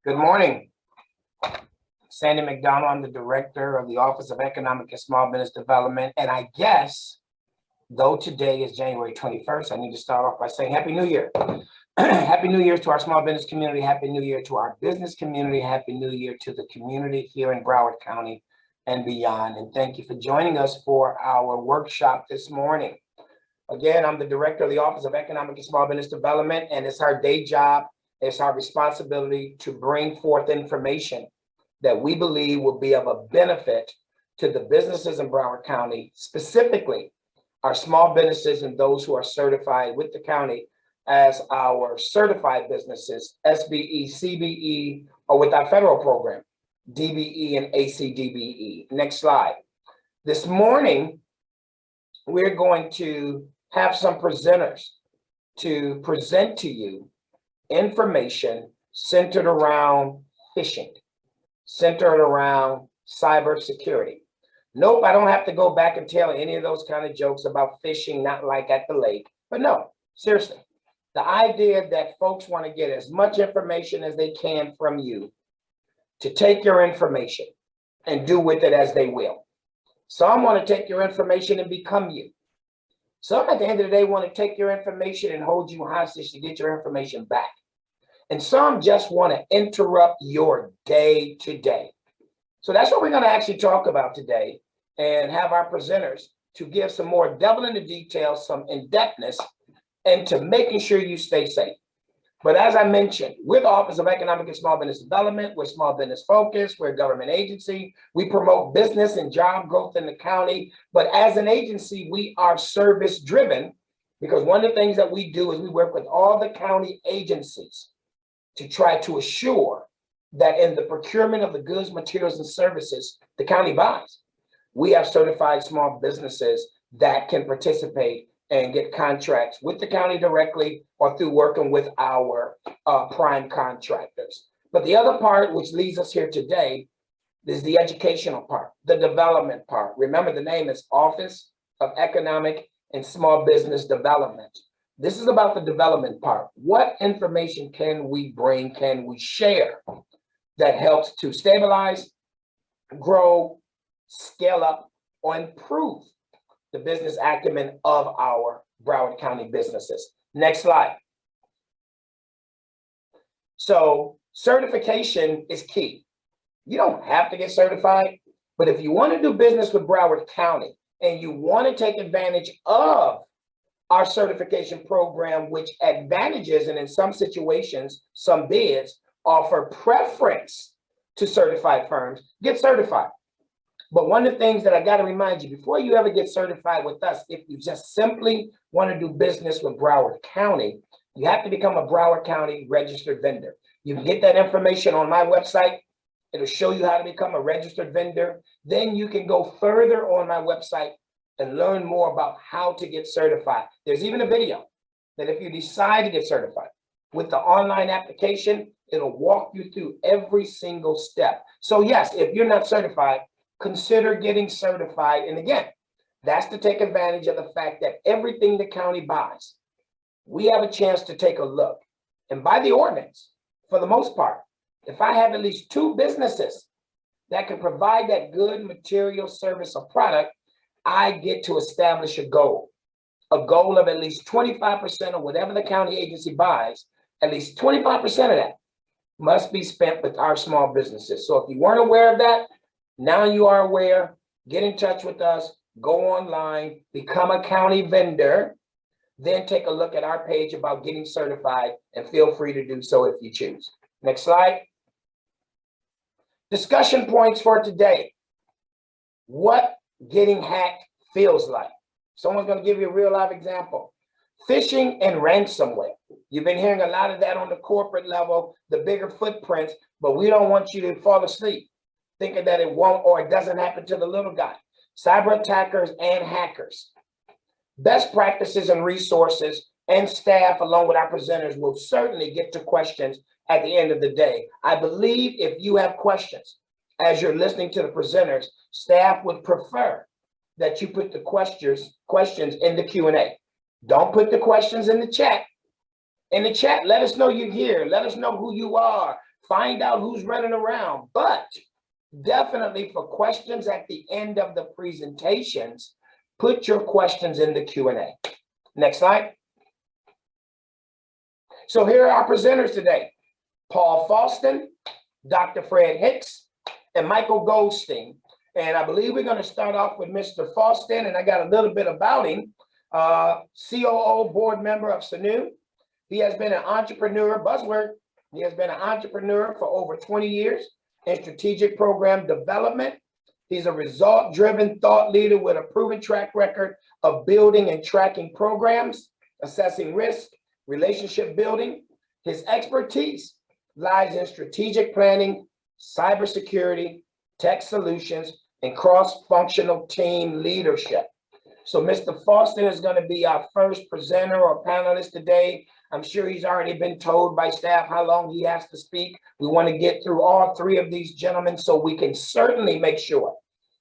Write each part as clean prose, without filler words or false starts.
Good morning. Sandy McDonald, I'm the Director of the Office of Economic and Small Business Development. And I guess, though today is January 21st, I need to start off by saying Happy New Year. Happy New Year to our small business community. Happy New Year to our business community. Happy New Year to the community here in Broward County and beyond. And thank you for joining us for our workshop this morning. Again, I'm the Director of the Office of Economic and Small Business Development, and it's our day job. It's our responsibility to bring forth information that we believe will be of a benefit to the businesses in Broward County, specifically our small businesses and those who are certified with the county as our certified businesses, SBE, CBE, or with our federal program, DBE and ACDBE. Next slide. This morning, we're going to have some presenters to present to you information centered around phishing, centered around cybersecurity. Nope, I don't have to go back and tell any of those kind of jokes about phishing, not like at the lake. But no, seriously, the idea that folks want to get as much information as they can from you to take your information and do with it as they will. Some want to take your information and become you. Some at the end of the day want to take your information and hold you hostage to get your information back. And some just want to interrupt your day to day. So that's what we're going to actually talk about today and have our presenters to give some more devil in the details, some in-depthness, and to making sure you stay safe. But as I mentioned, we're the Office of Economic and Small Business Development. We're small business focused. We're a government agency. We promote business and job growth in the county. But as an agency, we are service driven because one of the things that we do is we work with all the county agencies to try to assure that in the procurement of the goods, materials, and services the county buys, we have certified small businesses that can participate and get contracts with the county directly or through working with our prime contractors. But the other part, which leads us here today, is the educational part, the development part. Remember, the name is Office of Economic and Small Business Development. This is about the development part. What information can we bring, can we share that helps to stabilize, grow, scale up, or improve the business acumen of our Broward County businesses? Next slide. So certification is key. You don't have to get certified, but if you want to do business with Broward County and you want to take advantage of our certification program, which advantages and in some situations, some bids offer preference to certified firms, get certified. But one of the things that I got to remind you, before you ever get certified with us, if you just simply want to do business with Broward County, you have to become a Broward County registered vendor. You can get that information on my website. It'll show you how to become a registered vendor. Then you can go further on my website and learn more about how to get certified. There's even a video that if you decide to get certified with the online application, it'll walk you through every single step. So yes, if you're not certified, consider getting certified. And again, that's to take advantage of the fact that everything the county buys, we have a chance to take a look. And by the ordinance, for the most part, if I have at least 2 businesses that can provide that good material, service, or product, I get to establish a goal of at least 25% of whatever the county agency buys, at least 25% of that must be spent with our small businesses. So if you weren't aware of that, now you are aware. Get in touch with us, go online, become a county vendor, then take a look at our page about getting certified, and feel free to do so if you choose. Next slide. Discussion points for today. What getting hacked feels like. Someone's going to give you a real live example. Phishing and ransomware. You've been hearing a lot of that on the corporate level, the bigger footprints, but we don't want you to fall asleep thinking that it won't or it doesn't happen to the little guy. Cyber attackers and hackers. Best practices and resources and staff, along with our presenters, will certainly get to questions at the end of the day. I believe if you have questions as you're listening to the presenters, staff would prefer that you put the questions in the Q&A. Don't put the questions in the chat. In the chat, let us know you're here. Let us know who you are. find out who's running around, but definitely for questions at the end of the presentations, put your questions in the Q&A. Next slide. So here are our presenters today: Paul Faustin, Dr. Fred Hicks, and Michael Goldstein. And I believe we're going to start off with Mr. Faustin, and I got a little bit about him. COO board member of Sounetu. He has been an entrepreneur, buzzword. He has been an entrepreneur for over 20 years in strategic program development. He's a result-driven thought leader with a proven track record of building and tracking programs, assessing risk, relationship building. His expertise lies in strategic planning, cybersecurity, tech solutions, and cross-functional team leadership. So Mr. Faustin is going to be our first presenter or panelist today. I'm sure he's already been told by staff how long he has to speak. We want to get through all three of these gentlemen so we can certainly make sure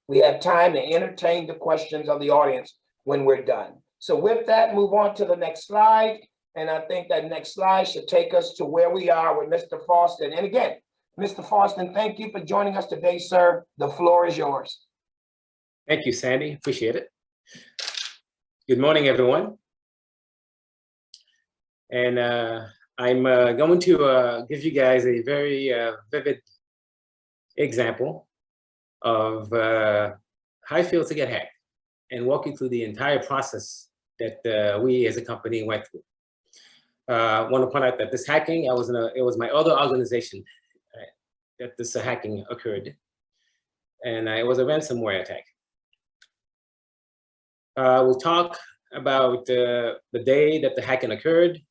we have time to entertain the questions of the audience when we're done. So with that, move on to the next slide. And I think that next slide should take us to where we are with Mr. Faustin. And again, Mr. Faustin, thank you for joining us today, sir. The floor is yours. Thank you, Sandy. Appreciate it. Good morning, everyone. And I'm going to give you guys a very vivid example of how it feels to get hacked and walk you through the entire process that we as a company went through. I want to point out that this hacking, it was my other organization that this hacking occurred, and it was a ransomware attack. We'll talk about the day that the hacking occurred,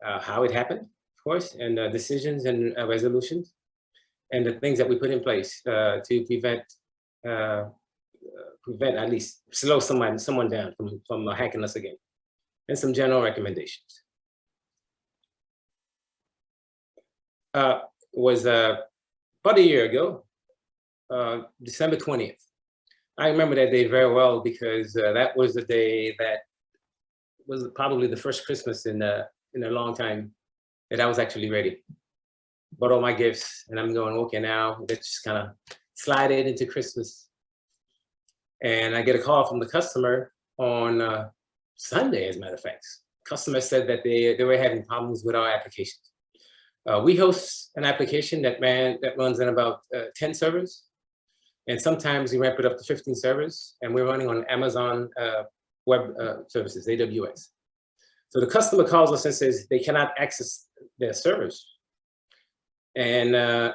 how it happened, of course, and decisions and resolutions, and the things that we put in place to prevent at least slow someone down from hacking us again, and some general recommendations. Was about a year ago, December 20th. I remember that day very well because that was the day that was probably the first Christmas in a long time that I was actually ready. Bought all my gifts, and I'm going, okay, now let's just kind of slide it into Christmas. And I get a call from the customer on Sunday, as a matter of fact. Customer said that they were having problems with our applications. We host an application that runs in about 10 servers. And sometimes we ramp it up to 15 servers, and we're running on Amazon Web Services, AWS. So the customer calls us and says they cannot access their servers. And well,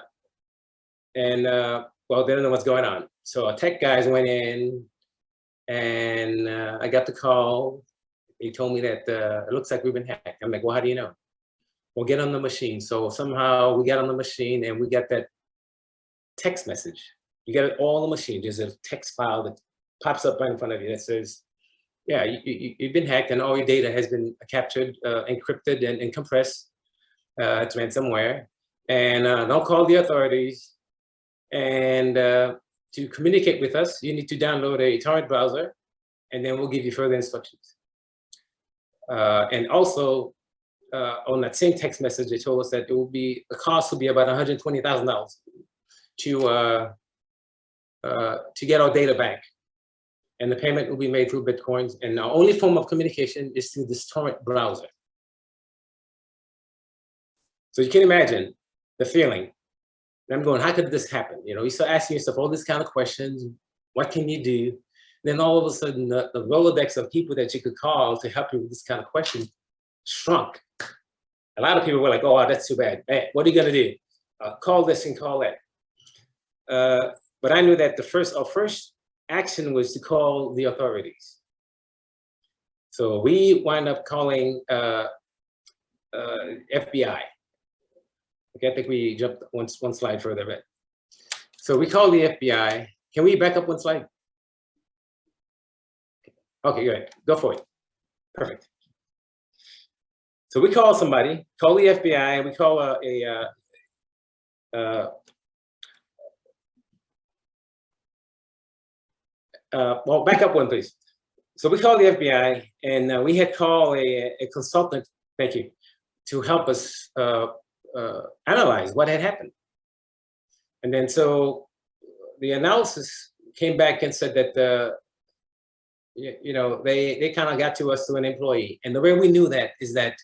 they don't know what's going on. So our tech guys went in, and I got the call. They told me that it looks like we've been hacked. I'm like, well, how do you know? Well, get on the machine. So somehow we got on the machine, and we got that text message. You get it all on the machine. There's a text file that pops up right in front of you that says, yeah, you've been hacked and all your data has been captured, encrypted and compressed. It's ransomware. And don't call the authorities. And to communicate with us, you need to download a torrent browser, and then we'll give you further instructions. And also, on that same text message, they told us that the cost will be about $120,000 to get our data back. And the payment will be made through Bitcoins. And our only form of communication is through this torrent browser. So you can imagine the feeling. And I'm going, how could this happen? You know, you start asking yourself all these kind of questions. What can you do? Then all of a sudden, the Rolodex of people that you could call to help you with this kind of question shrunk. A lot of people were like, oh, wow, that's too bad. Man, what are you going to do? Call this and call that. But I knew that our first action was to call the authorities. So we wind up calling FBI. Okay, I think we jumped one slide further back. So we called the FBI. Can we back up one slide? Okay, good. Go for it. Perfect. So we call somebody, call the FBI, we call well, back up one, please. So we called the FBI, and we had called a consultant, thank you, to help us analyze what had happened. And then so the analysis came back and said that they kind of got to us through an employee. And the way we knew that is that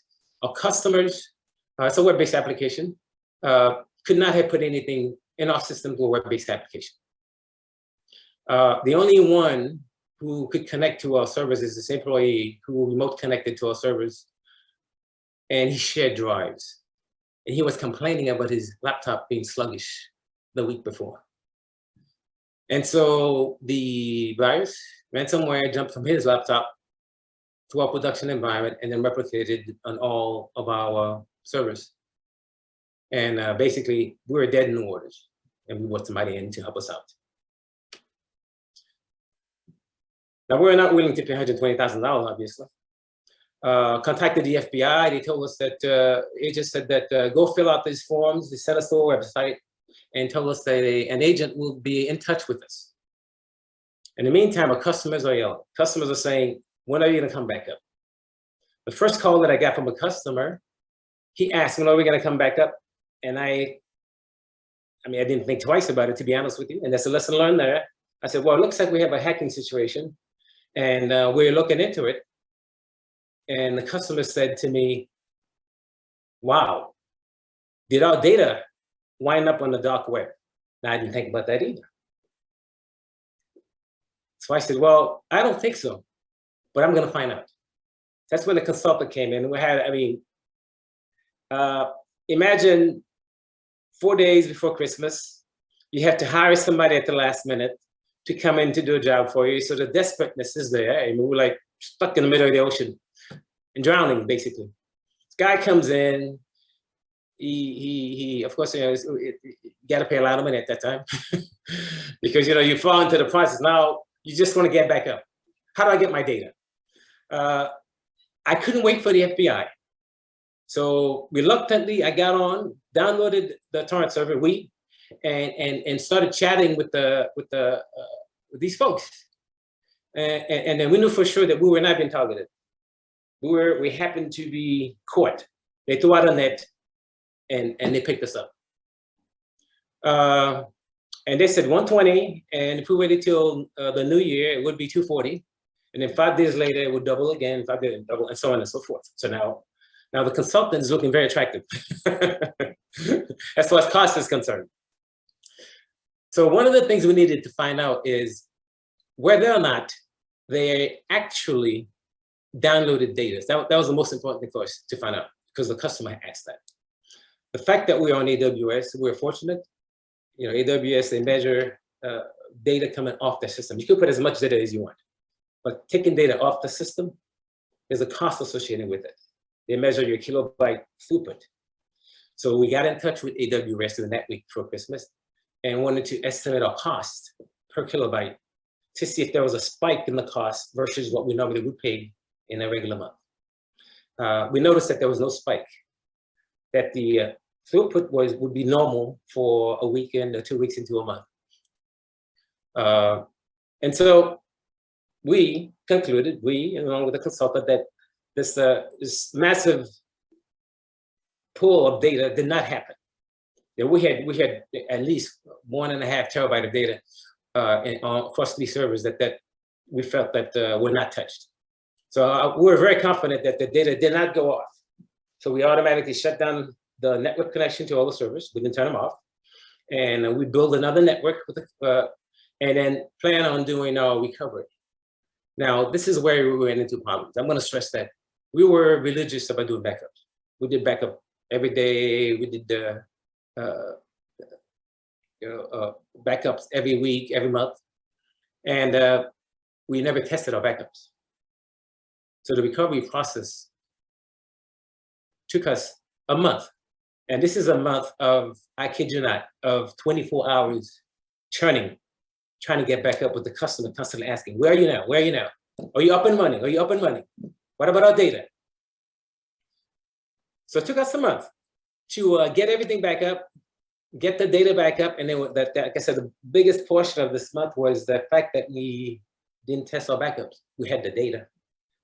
our customers, it's a web-based application, could not have put anything in our system to a web-based application. The only one who could connect to our servers is this employee who remote connected to our servers, and he shared drives. And he was complaining about his laptop being sluggish the week before. And so the virus, ransomware, jumped from his laptop to our production environment and then replicated on all of our servers. And basically, we were dead in the waters, and we want somebody in to help us out. Now, we're not willing to pay $120,000, obviously. Contacted the FBI. They told us that, agents said that go fill out these forms. They sent us to our website and told us that an agent will be in touch with us. In the meantime, our customers are yelling. Customers are saying, when are you gonna come back up? The first call that I got from a customer, he asked, when are we gonna come back up? And I didn't think twice about it, to be honest with you. And that's a lesson learned there. I said, well, it looks like we have a hacking situation, and we're looking into it. And the customer said to me, wow, did our data wind up on the dark web? Now, I didn't think about that either. So I said, well, I don't think so, but I'm gonna find out. That's when the consultant came in. We had, imagine 4 days before Christmas, you have to hire somebody at the last minute to come in to do a job for you. So the desperateness is there. I mean, we're like stuck in the middle of the ocean and drowning, basically. This guy comes in, he of course, you got to pay a lot of money at that time because, you fall into the process. Now, you just want to get back up. How do I get my data? I couldn't wait for the FBI. So reluctantly, I got on, downloaded the torrent server, and started chatting with these folks. And then we knew for sure that we were not being targeted. We happened to be caught. They threw out a net and they picked us up. And they said 120, and if we waited till the new year, it would be 240. And then 5 days later, it would double again, 5 days double, and so on and so forth. So now the consultant is looking very attractive as far as cost is concerned. So one of the things we needed to find out is whether or not they actually downloaded data. That was the most important thing for us to find out, because the customer asked that. The fact that we're on AWS, we're fortunate. AWS, they measure data coming off their system. You can put as much data as you want, but taking data off the system, there's a cost associated with it. They measure your kilobyte throughput. So we got in touch with AWS during that week before Christmas and wanted to estimate our cost per kilobyte to see if there was a spike in the cost versus what we normally would pay in a regular month. We noticed that there was no spike, that the throughput would be normal for a weekend or 2 weeks into a month. And so we concluded, along with the consultant, that this massive pool of data did not happen. We had at least 1.5 terabyte of data across 3 servers that we felt that were not touched. So we were very confident that the data did not go off. So we automatically shut down the network connection to all the servers. We didn't turn them off. And we built another network and then plan on doing our recovery. Now, this is where we went into problems. I'm going to stress that we were religious about doing backups. We did backup every day. We did backups every week, every month. And we never tested our backups. So the recovery process took us a month. And this is a month of, I kid you not, of 24 hours churning, trying to get back up with the customer, constantly asking, where are you now? Where are you now? Are you up and running? Are you up and running? What about our data? So it took us a month to get everything back up, get the data back up. And then, like I said, the biggest portion of this month was the fact that we didn't test our backups. We had the data,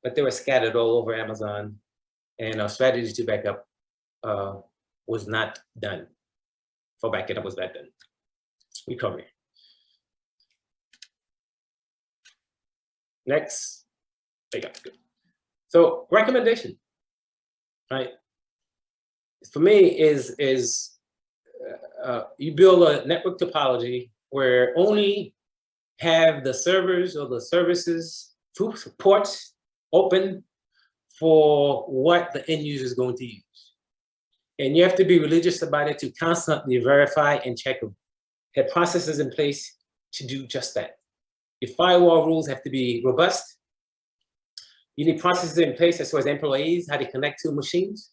but they were scattered all over Amazon. And our strategy to back up was not done. For backup was not done. Recovery. Next. There you go. So recommendation, right? For me is you build a network topology where only have the servers or the services ports open for what the end user is going to use. And you have to be religious about it to constantly verify and check them. Have processes in place to do just that. Your firewall rules have to be robust. You need processes in place as far as employees, how they connect to machines.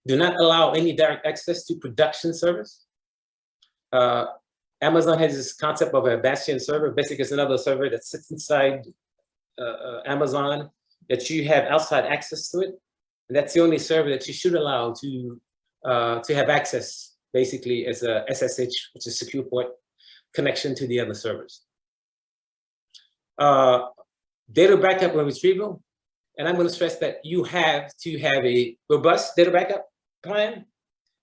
Do not allow any direct access to production servers. Amazon has this concept of a bastion server. Basically, it's another server that sits inside Amazon that you have outside access to it. And that's the only server that you should allow to have access, basically, as a SSH, which is secure port connection to the other servers. Data backup and retrieval. And I'm going to stress that you have to have a robust data backup plan.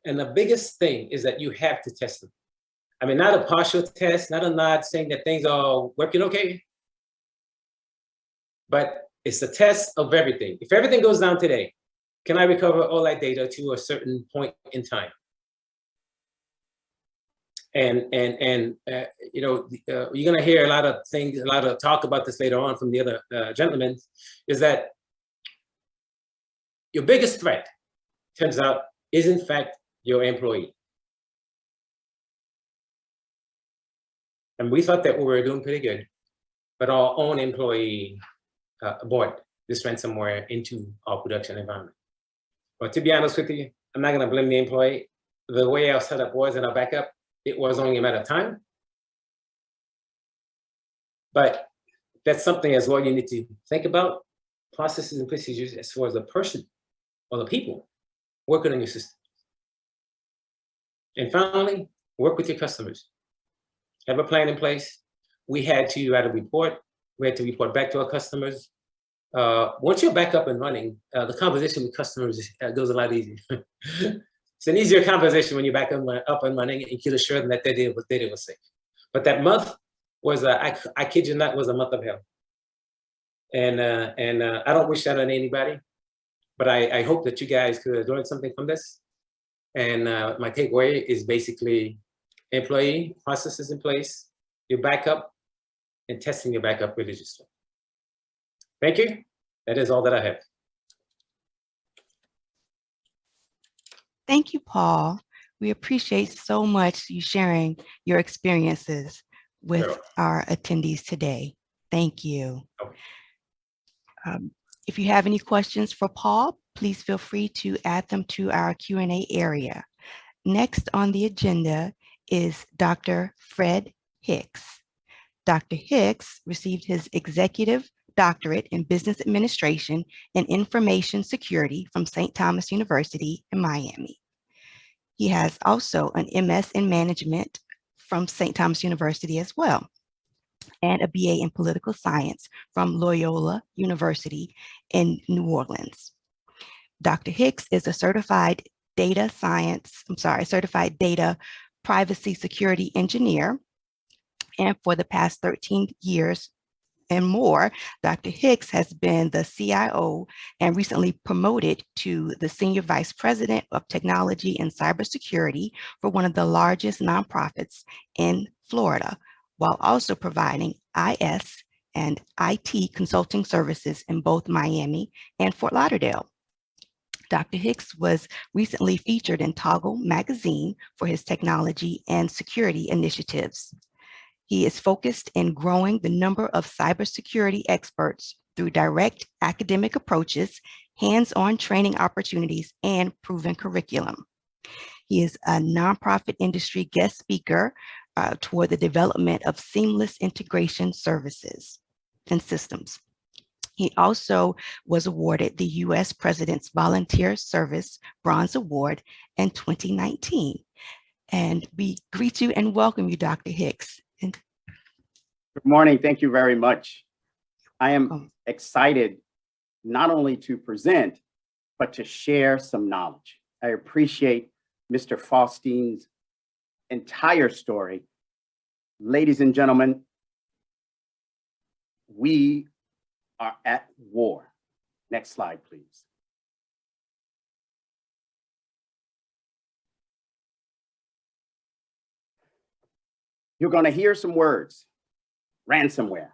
And the biggest thing is that you have to test them. I mean, not a partial test, not a nod saying that things are working okay, but it's the test of everything. If everything goes down today, can I recover all that data to a certain point in time? And you know, you're gonna hear a lot of things, a lot of talk about this later on from the other gentlemen, is that your biggest threat, turns out, is in fact your employee. And we thought that we were doing pretty good, but our own employee brought this ransomware into our production environment. But to be honest with you, I'm not gonna blame the employee. The way our setup was in our backup, it was only a matter of time. But that's something as well you need to think about, processes and procedures as far as the person or the people working on your system. And finally, work with your customers. Have a plan in place. We had to write a report. We had to report back to our customers. Once you're back up and running, the conversation with customers goes a lot easier. It's an easier conversation when you're back up and running and you can assure them that their data was safe. But that month was, I kid you not, was a month of hell. And I don't wish that on anybody, but I hope that you guys could learn something from this. And my takeaway is basically employee processes in place, your backup, and testing your backup religiously. Thank you. That is all that I have. Thank you, Paul. We appreciate so much you sharing your experiences with Sure. our attendees today. Thank you. Okay. If you have any questions for Paul, please feel free to add them to our Q&A area. Next on the agenda is Dr. Fred Hicks. Dr. Hicks received his executive doctorate in business administration and information security from St. Thomas University in Miami. He has also an MS in management from St. Thomas University as well, and a BA in political science from Loyola University in New Orleans. Dr. Hicks is a certified data privacy security engineer. And for the past 13 years and more, Dr. Hicks has been the CIO and recently promoted to the Senior Vice President of Technology and Cybersecurity for one of the largest nonprofits in Florida, while also providing IS and IT consulting services in both Miami and Fort Lauderdale. Dr. Hicks was recently featured in Toggle magazine for his technology and security initiatives. He is focused in growing the number of cybersecurity experts through direct academic approaches, hands-on training opportunities, and proven curriculum. He is a nonprofit industry guest speaker toward the development of seamless integration services and systems. He also was awarded the U.S. President's Volunteer Service Bronze Award in 2019. And we greet you and welcome you, Dr. Hicks. Good morning. Thank you very much. I am excited not only to present, but to share some knowledge. I appreciate Mr. Faustin's entire story. Ladies and gentlemen, we are at war. Next slide, please. You're going to hear some words: ransomware,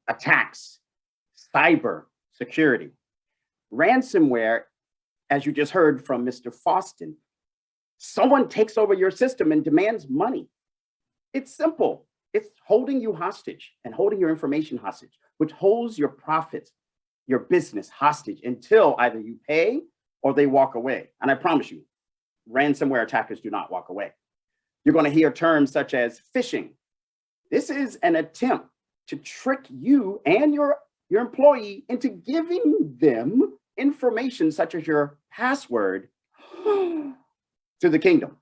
attacks, cyber security. Ransomware, as you just heard from Mr. Faustin, someone takes over your system and demands money. It's simple. It's holding you hostage and holding your information hostage, which holds your profits, your business hostage until either you pay or they walk away. And I promise you, ransomware attackers do not walk away. You're going to hear terms such as phishing. This is an attempt to trick you and your employee into giving them information such as your password to the kingdom.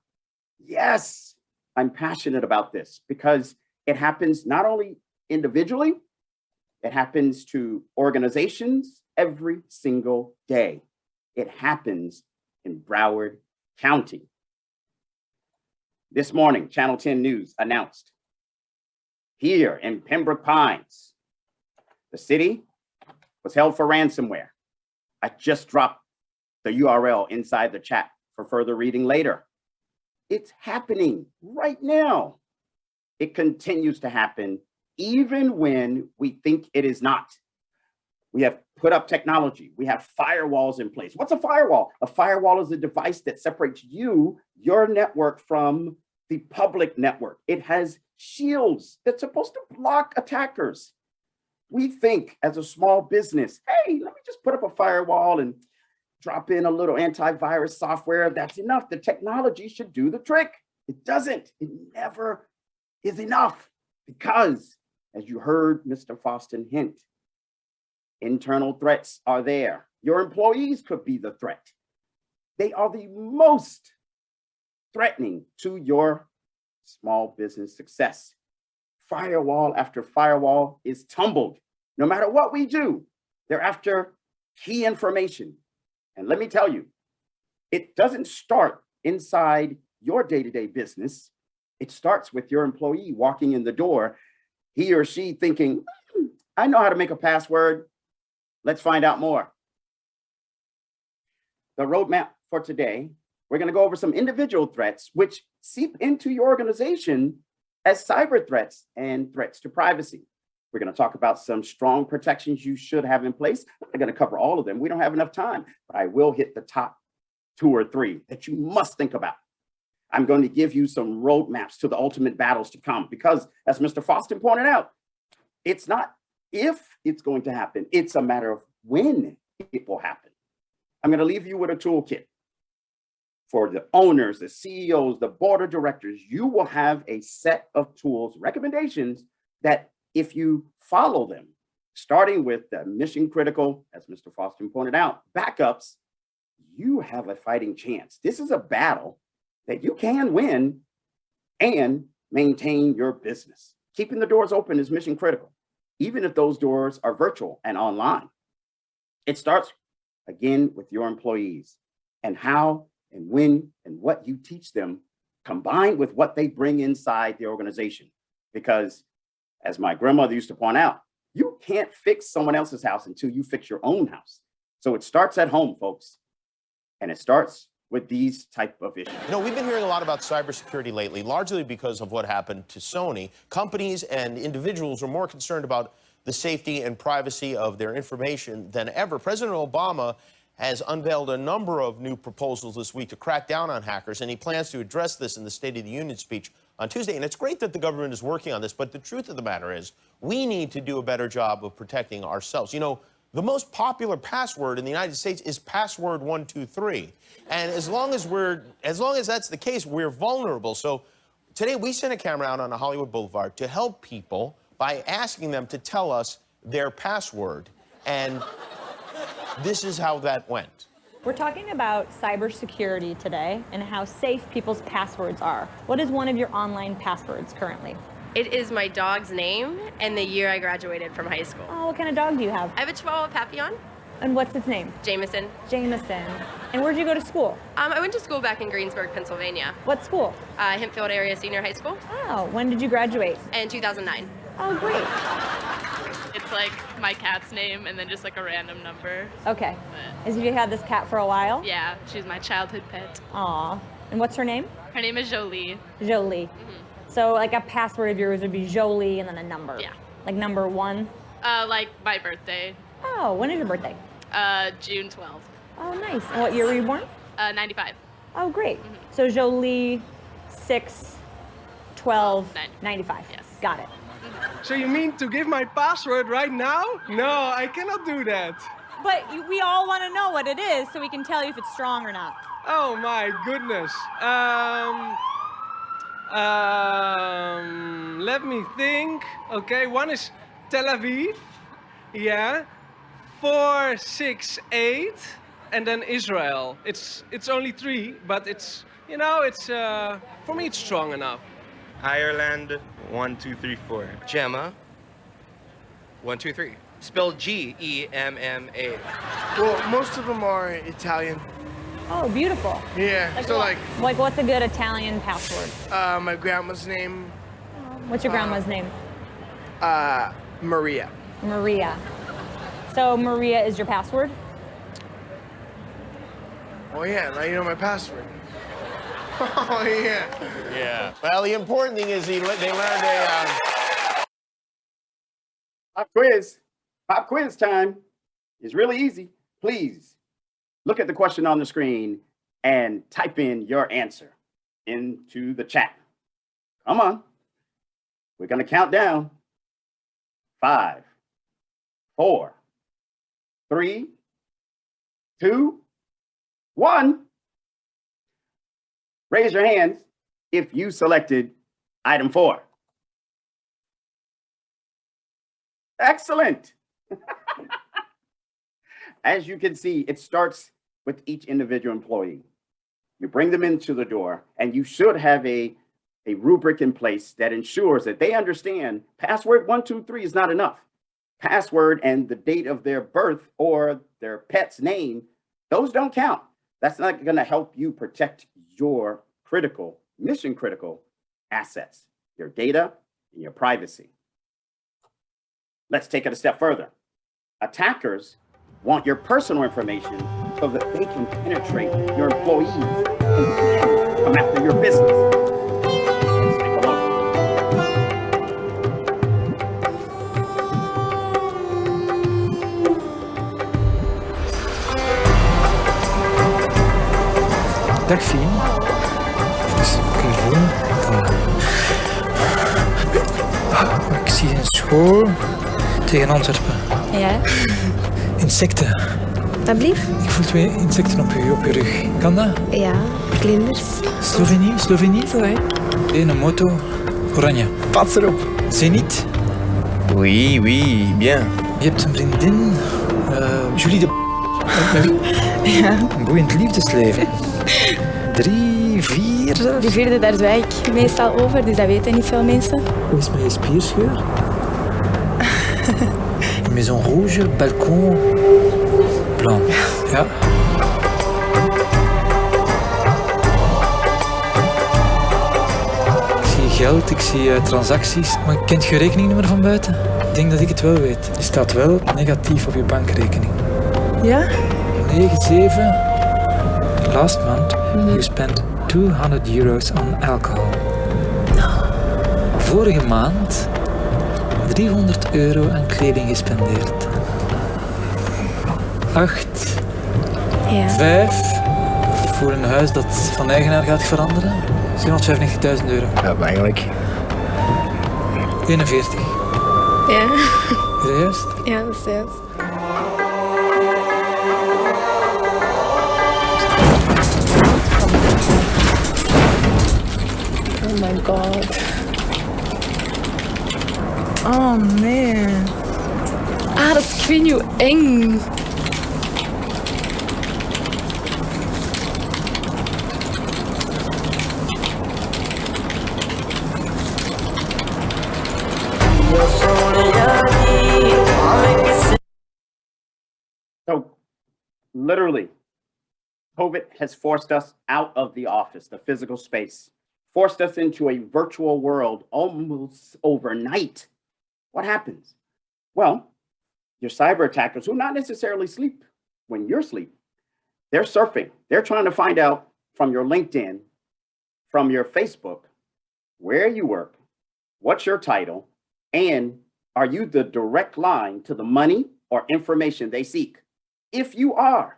Yes, I'm passionate about this because it happens not only individually, it happens to organizations every single day. It happens in Broward County. This morning, Channel 10 News announced here in Pembroke Pines, the city was held for ransomware. I just dropped the URL inside the chat for further reading later. It's happening right now. It continues to happen even when we think it is not. We have put up technology. We have firewalls in place. What's a firewall? A firewall is a device that separates you, your network, from the public network. It has shields that's supposed to block attackers. We think as a small business, hey, let me just put up a firewall and drop in a little antivirus software. That's enough. The technology should do the trick. It doesn't. It never is enough because, as you heard Mr. Faustin hint, internal threats are there. Your employees could be the threat. They are the most threatening to your small business success. Firewall after firewall is tumbled. No matter what we do, they're after key information. And let me tell you, it doesn't start inside your day-to-day business. It starts with your employee walking in the door, he or she thinking, I know how to make a password. Let's find out more. The roadmap for today, we're going to go over some individual threats which seep into your organization as cyber threats and threats to privacy. We're going to talk about some strong protections you should have in place. I'm not going to cover all of them. We don't have enough time, but I will hit the top 2 or 3 that you must think about. I'm going to give you some roadmaps to the ultimate battles to come because, as Mr. Faustin pointed out, it's not if it's going to happen, it's a matter of when it will happen. I'm going to leave you with a toolkit. For the owners, the CEOs, the board of directors, you will have a set of tools, recommendations that if you follow them, starting with the mission critical, as Mr. Faustin pointed out, backups, you have a fighting chance. This is a battle that you can win and maintain your business. Keeping the doors open is mission critical, even if those doors are virtual and online. It starts, again, with your employees and how and when and what you teach them, combined with what they bring inside the organization. Because, as my grandmother used to point out, you can't fix someone else's house until you fix your own house. So it starts at home, folks. And it starts with these type of issues. You know, we've been hearing a lot about cybersecurity lately, largely because of what happened to Sony. Companies and individuals are more concerned about the safety and privacy of their information than ever. President Obama has unveiled a number of new proposals this week to crack down on hackers, and he plans to address this in the State of the Union speech on Tuesday. And it's great that the government is working on this, but the truth of the matter is we need to do a better job of protecting ourselves. You know, the most popular password in the United States is password 123. And as long as that's the case, we're vulnerable. So today we sent a camera out on a Hollywood Boulevard to help people by asking them to tell us their password. And this is how that went. We're talking about cybersecurity today and how safe people's passwords are. What is one of your online passwords currently? It is my dog's name and the year I graduated from high school. Oh, what kind of dog do you have? I have a Chihuahua Papillon. And what's its name? Jameson. Jameson. And where'd you go to school? I went to school back in Greensburg, Pennsylvania. What school? Hempfield Area Senior High School Oh, when did you graduate? in 2009. Oh, great. It's like my cat's name and then just like a random number. Okay. Has you had this cat for a while? Yeah, she's my childhood pet. Aw. And what's her name? Her name is Jolie. Jolie. So like a password of yours would be Jolie and then a number. Yeah. Like number 1. Like my birthday, Oh, when is your birthday? June 12th, Oh, nice. And what year were you born? 95. Oh, great. So Jolie, 6/12/95. Yes. Got it. So you mean to give my password right now? No, I cannot do that. But we all want to know what it is so we can tell you if it's strong or not. Oh my goodness. Let me think. Okay, one is Tel Aviv. Yeah. 468, and then Israel. It's only 3, but it's for me it's strong enough. Ireland, 1, 2, 3, 4. Gemma, 1, 2, 3. Spelled Gemma. Well, most of them are Italian. Oh, beautiful. Yeah, so like what's a good Italian password? my grandma's name, What's your grandma's name? Maria. Maria. So Maria is your password? Oh yeah, now you know my password. Oh yeah. Yeah. Well, the important thing is they learned a. Pop quiz. Pop quiz time. It's really easy. Please look at the question on the screen and type in your answer into the chat. Come on. We're going to count down. 5, 4, 3, 2, 1. Raise your hands if you selected item 4. Excellent. As you can see, it starts with each individual employee. You bring them into the door, and you should have a rubric in place that ensures that they understand password 123 is not enough. Password and the date of their birth or their pet's name, those don't count. That's not going to help you protect your critical, mission critical assets, your data and your privacy. Let's take it a step further. Attackers want your personal information so that they can penetrate your employees and come after your business. Let's take a look. Dag Fien. Dus kun je doen. Ik zie een school tegen Antwerpen. Ja. Insecten. Dat blieft? Ik voel 2 insecten op je rug. Kan dat? Ja, vlinders. Slovenie? Sorry. Een moto. Oranje. Pas erop. Zenit. Oui, bien. Je hebt een vriendin. Julie de... Ja. Een boeiend liefdesleven. 3, 4 zelfs. Die vierde, daar zwijg ik meestal over, dus dat weten niet veel mensen. Hoe is met je spierscheur? Maison rouge, balkon, blanc. Ja. Ik zie geld, ik zie transacties, maar kent je rekeningnummer van buiten? Ik denk dat ik het wel weet. Je staat wel negatief op je bankrekening. Ja? 9-7. Last month, you spent €200 on alcohol. Vorige maand €300 aan kleding gespendeerd. 8. Ja. 5. Voor een huis dat van eigenaar gaat veranderen. €795.000. Ja, eigenlijk. 41. Ja. Is dat juist? Ja, dat is juist. Oh my god. Oh nee. Ah, dat is, ik weet niet hoe eng. So Literally, COVID has forced us out of the office, the physical space, forced us into a virtual world almost overnight. What happens? Well, your cyber attackers, who not necessarily sleep when you're asleep, they're surfing. They're trying to find out from your LinkedIn, from your Facebook, where you work, what's your title, and are you the direct line to the money or information they seek? If you are,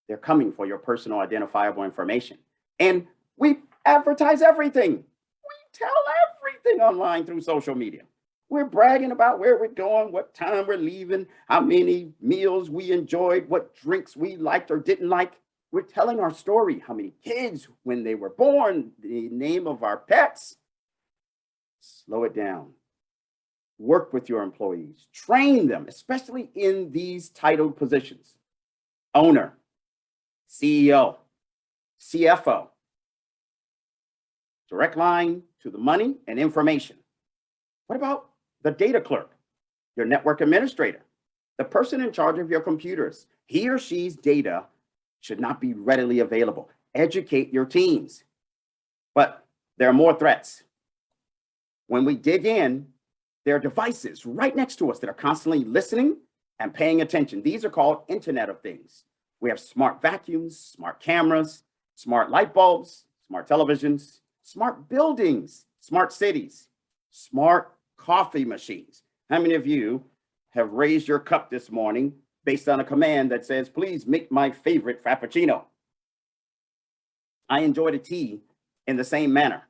they're coming for your personal identifiable information. And we advertise everything. We tell everything online through social media. We're bragging about where we're going, what time we're leaving, how many meals we enjoyed, what drinks we liked or didn't like. We're telling our story, how many kids, when they were born, the name of our pets. Slow it down. Work with your employees. Train them, especially in these titled positions. Owner, CEO, CFO. Direct line to the money and information. What about the data clerk, your network administrator, the person in charge of your computers? He or she's data should not be readily available. Educate your teams. But there are more threats. When we dig in, there are devices right next to us that are constantly listening and paying attention. These are called Internet of Things. We have smart vacuums, smart cameras, smart light bulbs, smart televisions, smart buildings, smart cities, smart coffee machines. How many of you have raised your cup this morning based on a command that says, please make my favorite Frappuccino? I enjoy the tea in the same manner.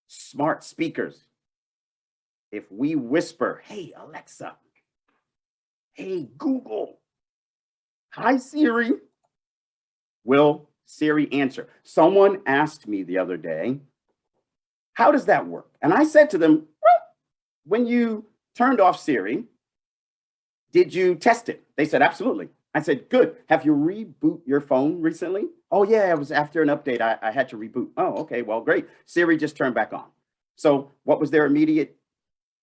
Smart speakers. If we whisper, hey, Alexa, hey, Google, hi, Siri, will Siri answer? Someone asked me the other day, how does that work? And I said to them, well, when you turned off Siri, did you test it? They said, absolutely. I said, good. Have you reboot your phone recently? Oh, yeah, it was after an update. I had to reboot. Oh, okay, well, great. Siri just turned back on. So what was their immediate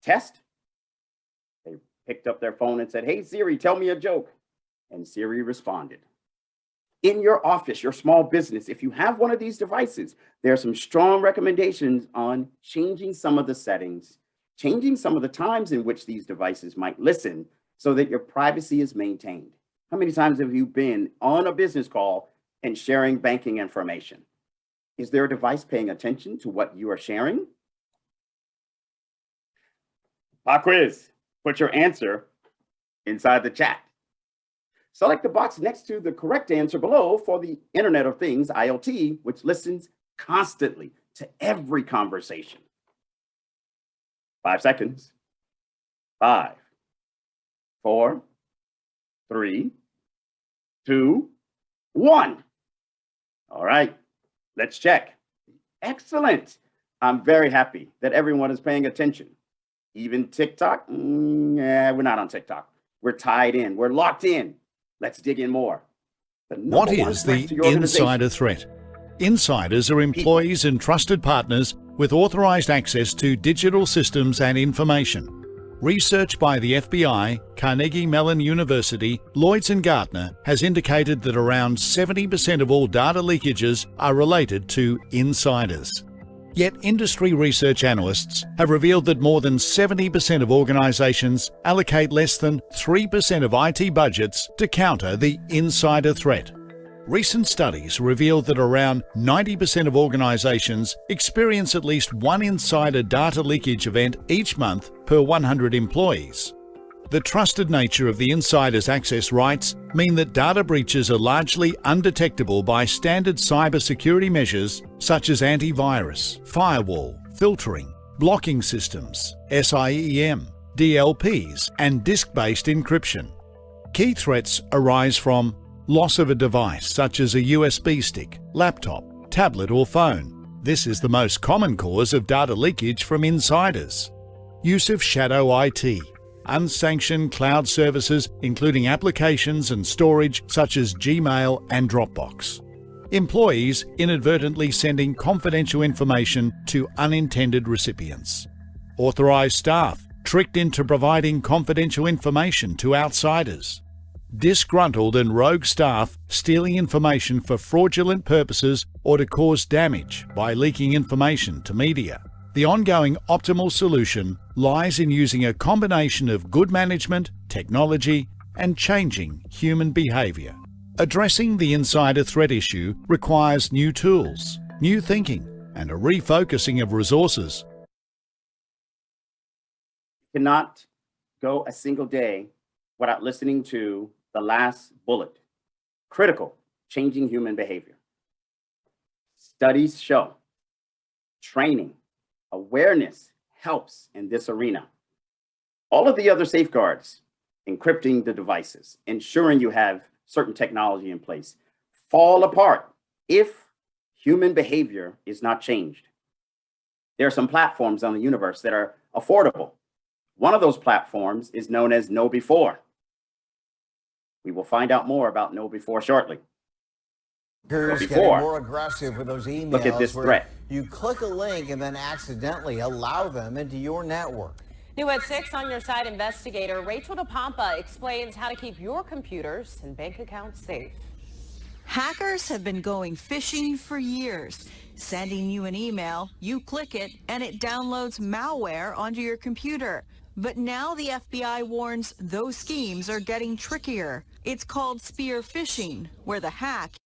test? They picked up their phone and said, hey, Siri, tell me a joke. And Siri responded. In your office, your small business, if you have one of these devices, there are some strong recommendations on changing some of the settings, changing some of the times in which these devices might listen so that your privacy is maintained. How many times have you been on a business call and sharing banking information? Is there a device paying attention to what you are sharing? Pop quiz. Put your answer inside the chat. Select the box next to the correct answer below for the Internet of Things, IoT, which listens constantly to every conversation. 5 seconds. 5, 4, 3, 2, 1. All right, let's check. Excellent. I'm very happy that everyone is paying attention. Even TikTok? Yeah, we're not on TikTok. We're tied in. We're locked in. Let's dig in more. What is the insider threat? Insiders are employees and trusted partners with authorized access to digital systems and information. Research by the FBI, Carnegie Mellon University, Lloyds and Gartner has indicated that around 70% of all data leakages are related to insiders. Yet industry research analysts have revealed that more than 70% of organizations allocate less than 3% of IT budgets to counter the insider threat. Recent studies reveal that around 90% of organizations experience at least one insider data leakage event each month per 100 employees. The trusted nature of the insider's access rights mean that data breaches are largely undetectable by standard cybersecurity measures such as antivirus, firewall, filtering, blocking systems, SIEM, DLPs, and disk-based encryption. Key threats arise from loss of a device such as a USB stick, laptop, tablet or phone. This is the most common cause of data leakage from insiders. Use of shadow IT, unsanctioned cloud services including applications and storage such as Gmail and Dropbox. Employees inadvertently sending confidential information to unintended recipients. Authorized staff tricked into providing confidential information to outsiders. disgruntled and rogue staff stealing information for fraudulent purposes or to cause damage by leaking information to media. The ongoing optimal solution lies in using a combination of good management, technology, and changing human behaviour. Addressing the insider threat issue requires new tools, new thinking, and a refocusing of resources. Cannot go a single day without listening to the last bullet. Critical, changing human behavior. Studies show training, awareness helps in this arena. All of the other safeguards, encrypting the devices, ensuring you have certain technology in place, fall apart if human behavior is not changed. There are some platforms on the universe that are affordable. One of those platforms is known as KnowBe4. We will find out more about KnowBe4 shortly. Hackers getting more aggressive with those emails. Look at this where threat. You click a link and then accidentally allow them into your network. New at 6 on your side, investigator Rachel DePompa explains how to keep your computers and bank accounts safe. Hackers have been going phishing for years, sending you an email, you click it, and it downloads malware onto your computer. But now the FBI warns those schemes are getting trickier. It's called spear phishing, where the hack.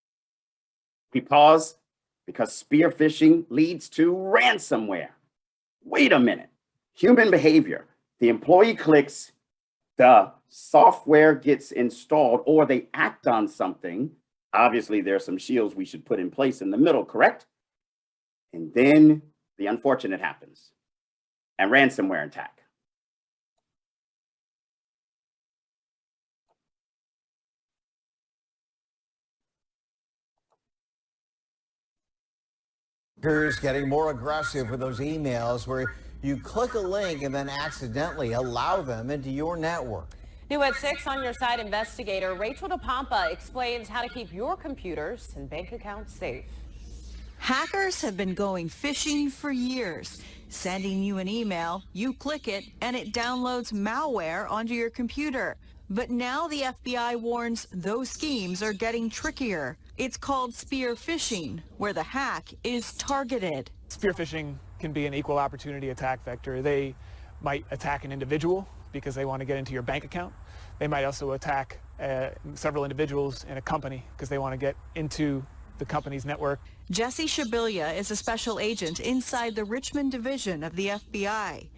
We pause because spear phishing leads to ransomware. Wait a minute. Human behavior. The employee clicks, the software gets installed, or they act on something. Obviously, there are some shields we should put in place in the middle, correct? And then the unfortunate happens. And ransomware attack. Hackers getting more aggressive with those emails where you click a link and then accidentally allow them into your network. New at 6 on your side, investigator Rachel DePompa explains how to keep your computers and bank accounts safe. Hackers have been going phishing for years, sending you an email, you click it, and it downloads malware onto your computer. But now the FBI warns those schemes are getting trickier. It's called spear phishing, where the hack is targeted. Spear phishing can be an equal opportunity attack vector. They might attack an individual because they want to get into your bank account. They might also attack several individuals in a company because they want to get into the company's network. Jesse Shabilia is a special agent inside the Richmond division of the FBI.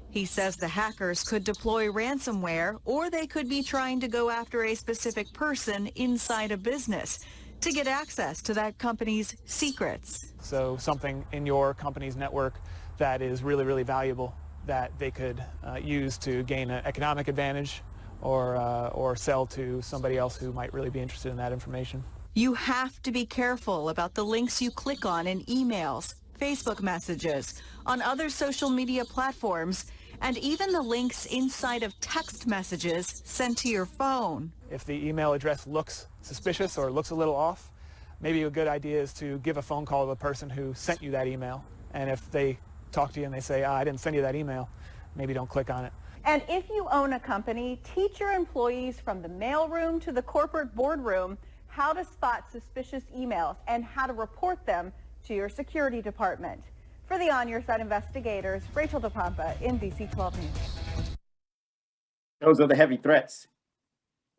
He says the hackers could deploy ransomware, or they could be trying to go after a specific person inside a business to get access to that company's secrets. So something in your company's network that is really, really valuable that they could use to gain an economic advantage or sell to somebody else who might really be interested in that information. You have to be careful about the links you click on in emails, Facebook messages, on other social media platforms, and even the links inside of text messages sent to your phone. If the email address looks suspicious or looks a little off, maybe a good idea is to give a phone call to the person who sent you that email. And if they talk to you and they say, I didn't send you that email, maybe don't click on it. And if you own a company, teach your employees from the mailroom to the corporate boardroom how to spot suspicious emails and how to report them to your security department. For the On Your Side investigators, Rachel DePompa, NBC 12 News. Those are the heavy threats.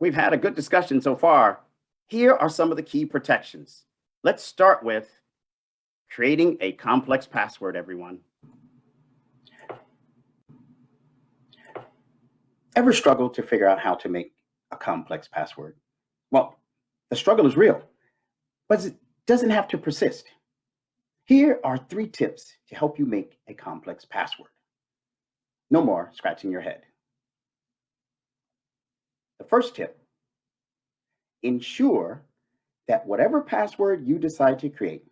We've had a good discussion so far. Here are some of the key protections. Let's start with creating a complex password, everyone. Ever struggle to figure out how to make a complex password? Well, the struggle is real, but it doesn't have to persist. Here are 3 tips to help you make a complex password. No more scratching your head. The first tip, ensure that whatever password you decide to create,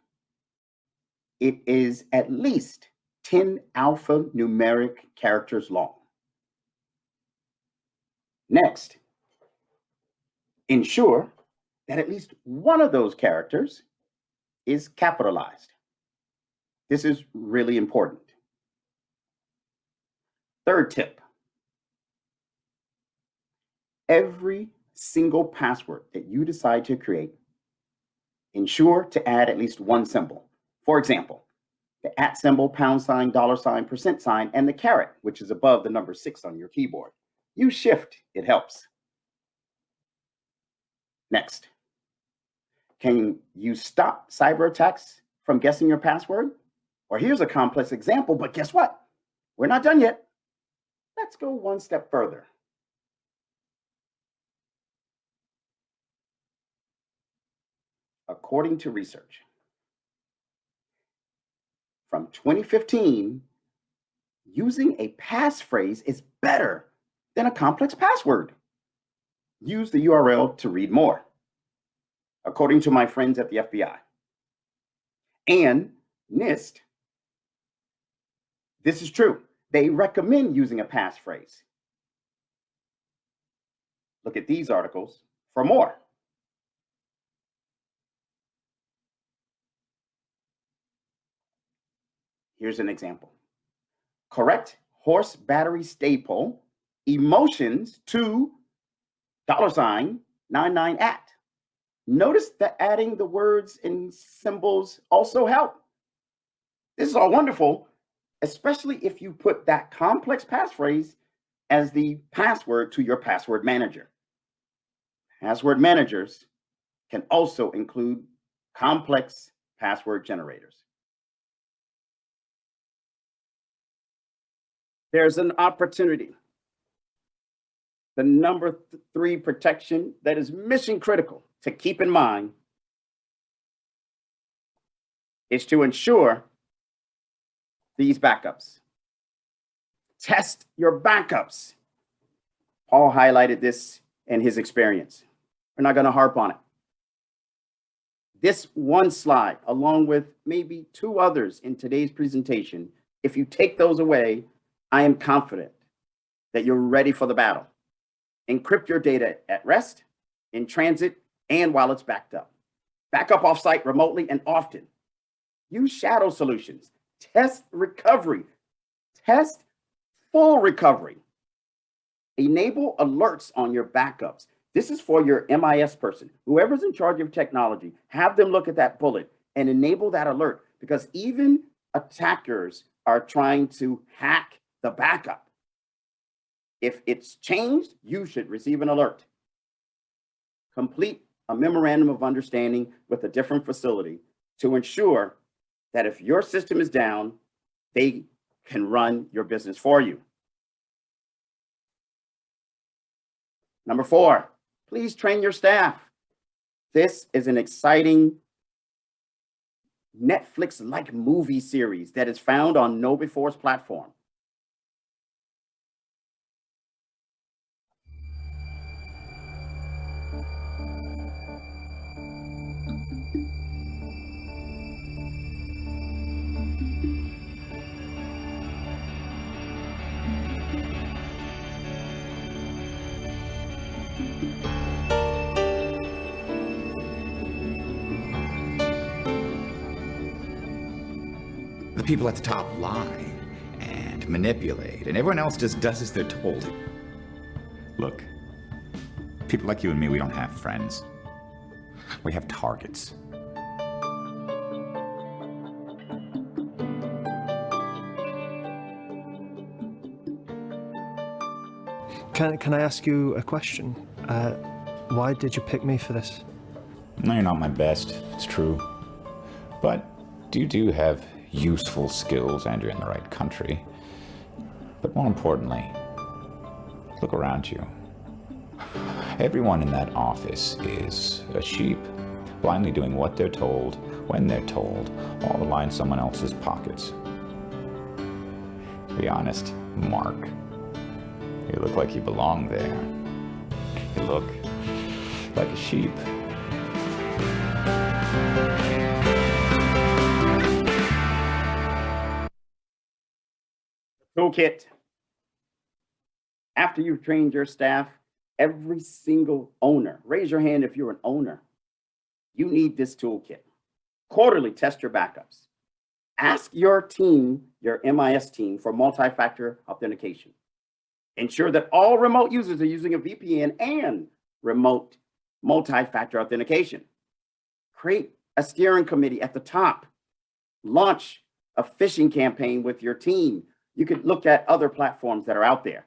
it is at least 10 alphanumeric characters long. Next, ensure that at least one of those characters is capitalized. This is really important. Third tip, every single password that you decide to create, ensure to add at least one symbol. For example, the @ symbol, $, $, and the caret, which is above the number 6 on your keyboard. Use Shift, it helps. Next, can you stop cyber attacks from guessing your password? Or here's a complex example, but guess what? We're not done yet. Let's go one step further. According to research, from 2015, using a passphrase is better than a complex password. Use the URL to read more, according to my friends at the FBI. And NIST, this is true. They recommend using a passphrase. Look at these articles for more. Here's an example. Correct horse battery staple emotions to $99@. Notice that adding the words and symbols also help. This is all wonderful, especially if you put that complex passphrase as the password to your password manager. Password managers can also include complex password generators. There's an opportunity. The number 3 protection that is mission critical to keep in mind is to ensure these backups. Test your backups. Paul highlighted this in his experience. We're not going to harp on it. This one slide, along with maybe 2 others in today's presentation, if you take those away, I am confident that you're ready for the battle. Encrypt your data at rest, in transit, and while it's backed up. Back up offsite remotely and often. Use shadow solutions. Test recovery. Test full recovery. Enable alerts on your backups. This is for your MIS person. Whoever's in charge of technology, have them look at that bullet and enable that alert, because even attackers are trying to hack the backup. If it's changed, you should receive an alert. Complete a memorandum of understanding with a different facility to ensure that if your system is down, they can run your business for you. Number 4, please train your staff. This is an exciting Netflix-like movie series that is found on KnowBe4's platform. The people at the top lie and manipulate, and everyone else just does as they're told. Look, people like you and me, we don't have friends. We have targets. Can I ask you a question? Why did you pick me for this? No, you're not my best, it's true. But you do have useful skills and you're in the right country. But more importantly, look around you. Everyone in that office is a sheep, blindly doing what they're told, when they're told, all to line someone else's pockets. To be honest, Mark, you look like you belong there. You look like a sheep. Toolkit. After you've trained your staff, every single owner, raise your hand if you're an owner, you need this toolkit. Quarterly test your backups. Ask your team, your MIS team, for multi-factor authentication. Ensure that all remote users are using a VPN and remote multi-factor authentication. Create a steering committee at the top. Launch a phishing campaign with your team. You could look at other platforms that are out there.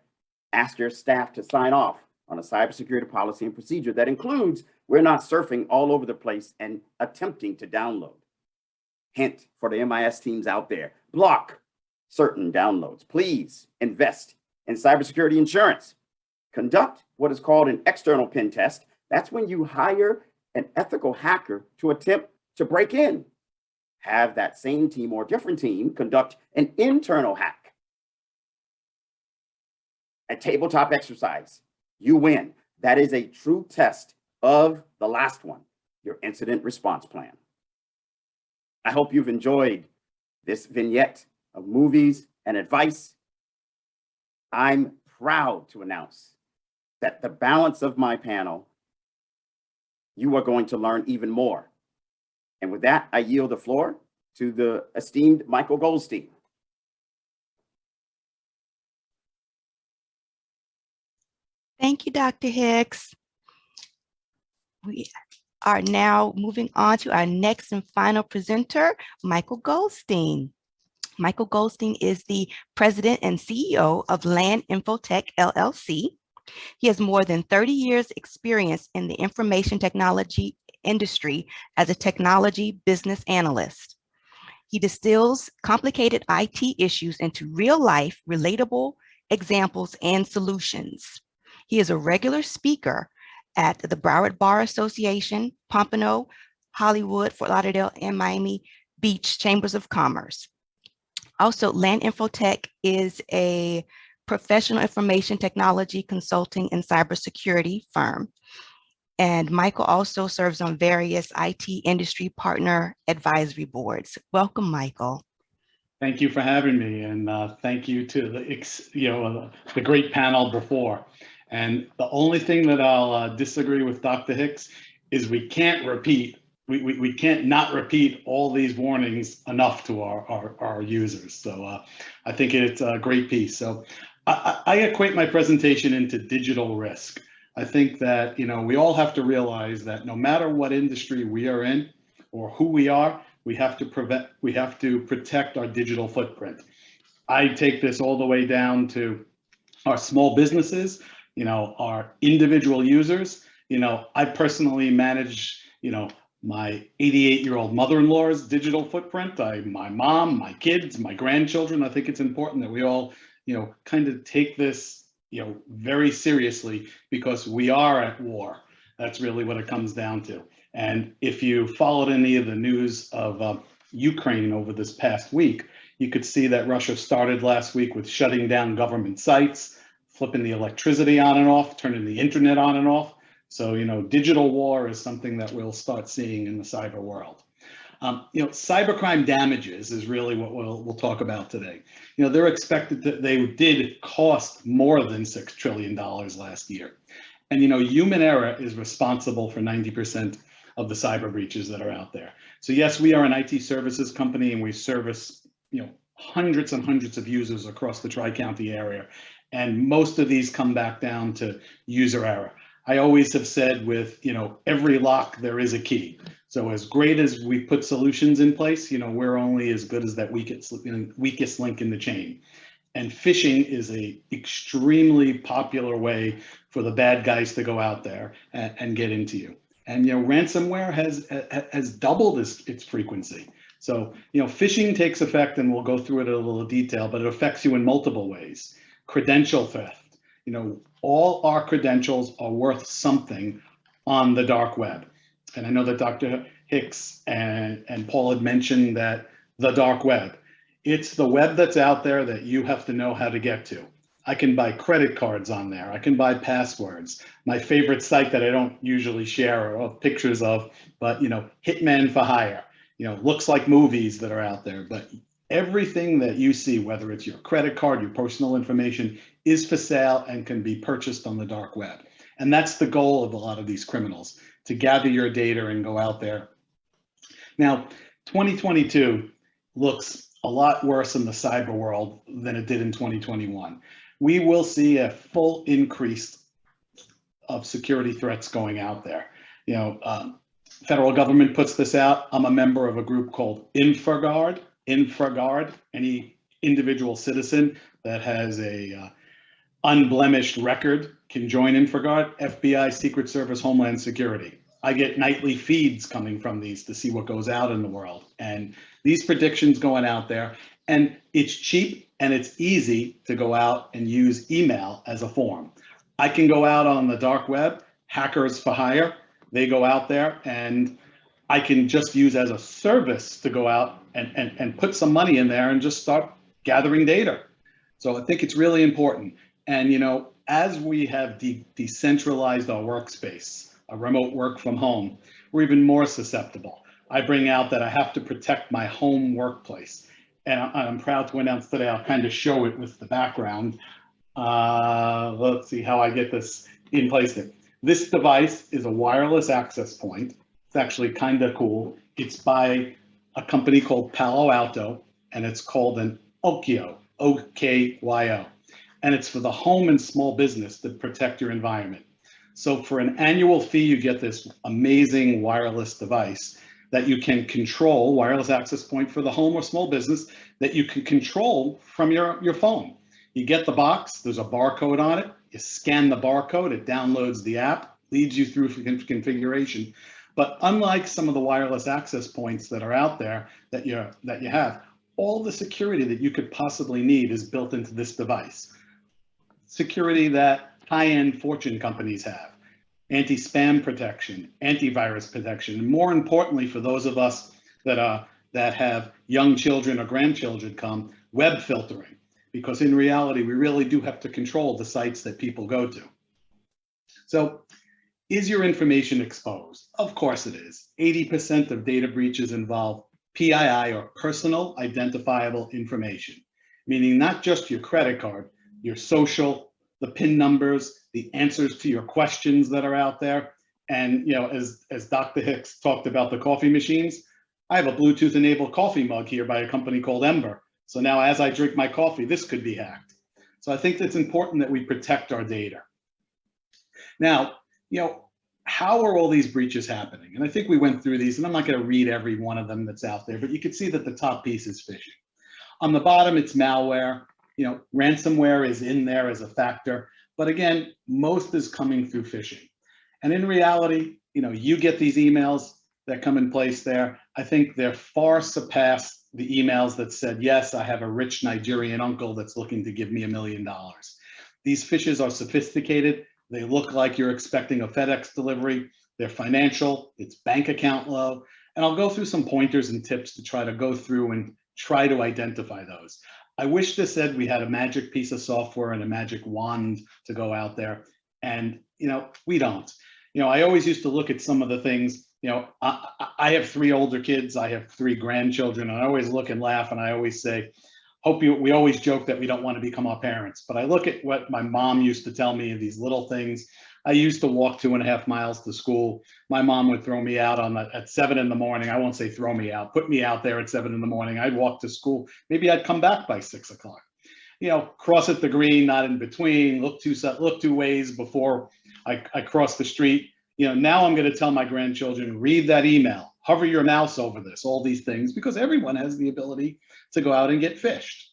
Ask your staff to sign off on a cybersecurity policy and procedure that includes we're not surfing all over the place and attempting to download. Hint for the MIS teams out there, block certain downloads. Please invest in cybersecurity insurance. Conduct what is called an external pen test. That's when you hire an ethical hacker to attempt to break in. Have that same team or different team conduct an internal hack. A tabletop exercise. You win. That is a true test of the last one, your incident response plan. I hope you've enjoyed this vignette of movies and advice. I'm proud to announce that the balance of my panel, you are going to learn even more. And with that, I yield the floor to the esteemed Michael Goldstein. Thank you, Dr. Hicks. We are now moving on to our next and final presenter, Michael Goldstein. Michael Goldstein is the president and CEO of Land Infotech, LLC. He has more than 30 years experience in the information technology industry as a technology business analyst. He distills complicated IT issues into real-life, relatable examples and solutions. He is a regular speaker at the Broward Bar Association, Pompano, Hollywood, Fort Lauderdale, and Miami Beach Chambers of Commerce. Also, Land Infotech is a professional information technology consulting and cybersecurity firm. And Michael also serves on various IT industry partner advisory boards. Welcome, Michael. Thank you for having me, and thank you to the great panel before. And the only thing that I'll disagree with Dr. Hicks is we can't repeat. We can't not repeat all these warnings enough to our users. So I think it's a great piece. So I equate my presentation into digital risk. I think that we all have to realize that no matter what industry we are in or who we are, we have to protect our digital footprint. I take this all the way down to our small businesses, our individual users. I personally manage, my 88-year-old mother-in-law's digital footprint. My mom, my kids, my grandchildren. I think it's important that we all, kind of take this, very seriously, because we are at war. That's really what it comes down to. And if you followed any of the news of Ukraine over this past week, you could see that Russia started last week with shutting down government sites, flipping the electricity on and off, turning the internet on and off. So, digital war is something that we'll start seeing in the cyber world. Cybercrime damages is really what we'll talk about today. They're expected that they did cost more than $6 trillion last year. And, human error is responsible for 90% of the cyber breaches that are out there. So yes, we are an IT services company, and we service, hundreds and hundreds of users across the Tri-County area. And most of these come back down to user error. I always have said with, every lock, there is a key. So as great as we put solutions in place, we're only as good as that weakest link in the chain. And phishing is a extremely popular way for the bad guys to go out there and get into you. And, ransomware has doubled its frequency. So, phishing takes effect, and we'll go through it in a little detail, but it affects you in multiple ways. Credential theft. All our credentials are worth something on the dark web. And I know that Dr. Hicks and Paul had mentioned that the dark web. It's the web that's out there that you have to know how to get to. I can buy credit cards on there. I can buy passwords. My favorite site that I don't usually share or pictures of, but Hitman for Hire. Looks like movies that are out there, but everything that you see, whether it's your credit card, your personal information, is for sale and can be purchased on the dark web. And that's the goal of a lot of these criminals, to gather your data and go out there. Now, 2022 looks a lot worse in the cyber world than it did in 2021. We will see a full increase of security threats going out there. You know, federal government puts this out. I'm a member of a group called InfraGard. Any individual citizen that has a unblemished record can join InfraGard. FBI, Secret Service, Homeland Security. I get nightly feeds coming from these to see what goes out in the world. And these predictions going out there, and it's cheap and it's easy to go out and use email as a form. I can go out on the dark web, hackers for hire. They go out there and I can just use as a service to go out and put some money in there and just start gathering data. So I think it's really important. And, you know, as we have decentralized our workspace, a remote work from home, we're even more susceptible. I bring out that I have to protect my home workplace. And I'm proud to announce today, I'll kind of show it with the background. Let's see how I get this in place. This device is a wireless access point. It's actually kind of cool. It's by a company called Palo Alto, and it's called an Okyo, O-K-Y-O. And it's for the home and small business to protect your environment. So for an annual fee, you get this amazing wireless device that you can control, wireless access point for the home or small business that you can control from your phone. You get the box, there's a barcode on it. You scan the barcode, it downloads the app, leads you through configuration. But unlike some of the wireless access points that are out there that you have, all the security that you could possibly need is built into this device. Security that high-end fortune companies have, anti-spam protection, antivirus protection, and more importantly for those of us that have young children or grandchildren come, web filtering, because in reality, we really do have to control the sites that people go to. So is your information exposed? Of course it is. 80% of data breaches involve PII, or personal identifiable information, meaning not just your credit card, your social, the PIN numbers, the answers to your questions that are out there. And, you know, as Dr. Hicks talked about the coffee machines, I have a Bluetooth enabled coffee mug here by a company called Ember. So now as I drink my coffee, this could be hacked. So I think it's important that we protect our data. Now, you know, how are all these breaches happening? And I think we went through these, and I'm not going to read every one of them that's out there, but you can see that the top piece is phishing. On the bottom, it's malware. You know, ransomware is in there as a factor, but again, most is coming through phishing. And in reality, you know, you get these emails that come in place there. I think they're far surpassed the emails that said, yes, I have a rich Nigerian uncle that's looking to give me $1 million. These phishes are sophisticated. They look like you're expecting a FedEx delivery. They're financial, it's bank account low. And I'll go through some pointers and tips to try to go through and try to identify those. I wish this said we had a magic piece of software and a magic wand to go out there. And, you know, we don't. You know, I always used to look at some of the things, you know, I have 3 older kids, I have 3 grandchildren, and I always look and laugh, and I always say, we always joke that we don't want to become our parents. But I look at what my mom used to tell me, these little things. I used to walk 2.5 miles to school. My mom would throw me out at 7 in the morning. I won't say throw me out, put me out there at 7 in the morning. I'd walk to school. Maybe I'd come back by 6 o'clock. You know, cross at the green, not in between, look two ways before I cross the street. You know, now I'm going to tell my grandchildren, read that email, hover your mouse over this, all these things, because everyone has the ability to go out and get phished.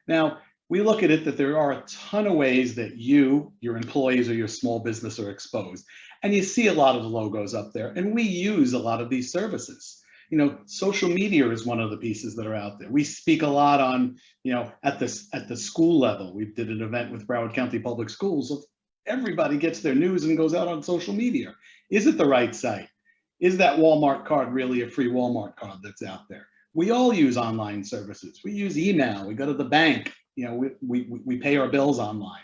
Now, we look at it that there are a ton of ways that you, your employees, or your small business are exposed. And you see a lot of the logos up there, and we use a lot of these services. You know, social media is one of the pieces that are out there. We speak a lot on, you know, at the school level. We did an event with Broward County Public Schools. So everybody gets their news and goes out on social media. Is it the right site? Is that Walmart card really a free Walmart card that's out there? We all use online services. We use email. We go to the bank. You know, we pay our bills online.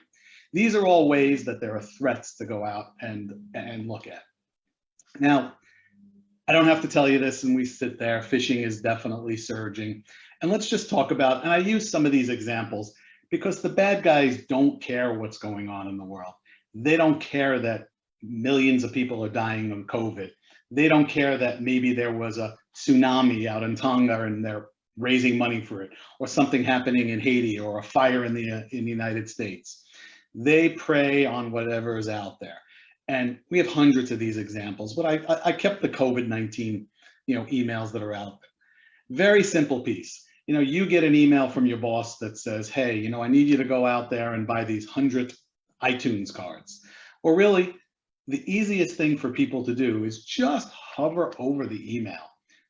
These are all ways that there are threats to go out and look at. Now, I don't have to tell you this, and we sit there. Phishing is definitely surging. And let's just talk about, and I use some of these examples because the bad guys don't care what's going on in the world. They don't care that millions of people are dying of COVID. They don't care that maybe there was a tsunami out in Tonga and they're raising money for it, or something happening in Haiti, or a fire in the United States. They prey on whatever is out there. And we have hundreds of these examples, but I kept the COVID-19, emails that are out there. Very simple piece. You get an email from your boss that says, hey, I need you to go out there and buy these 100 iTunes cards. Or really, the easiest thing for people to do is just hover over the email.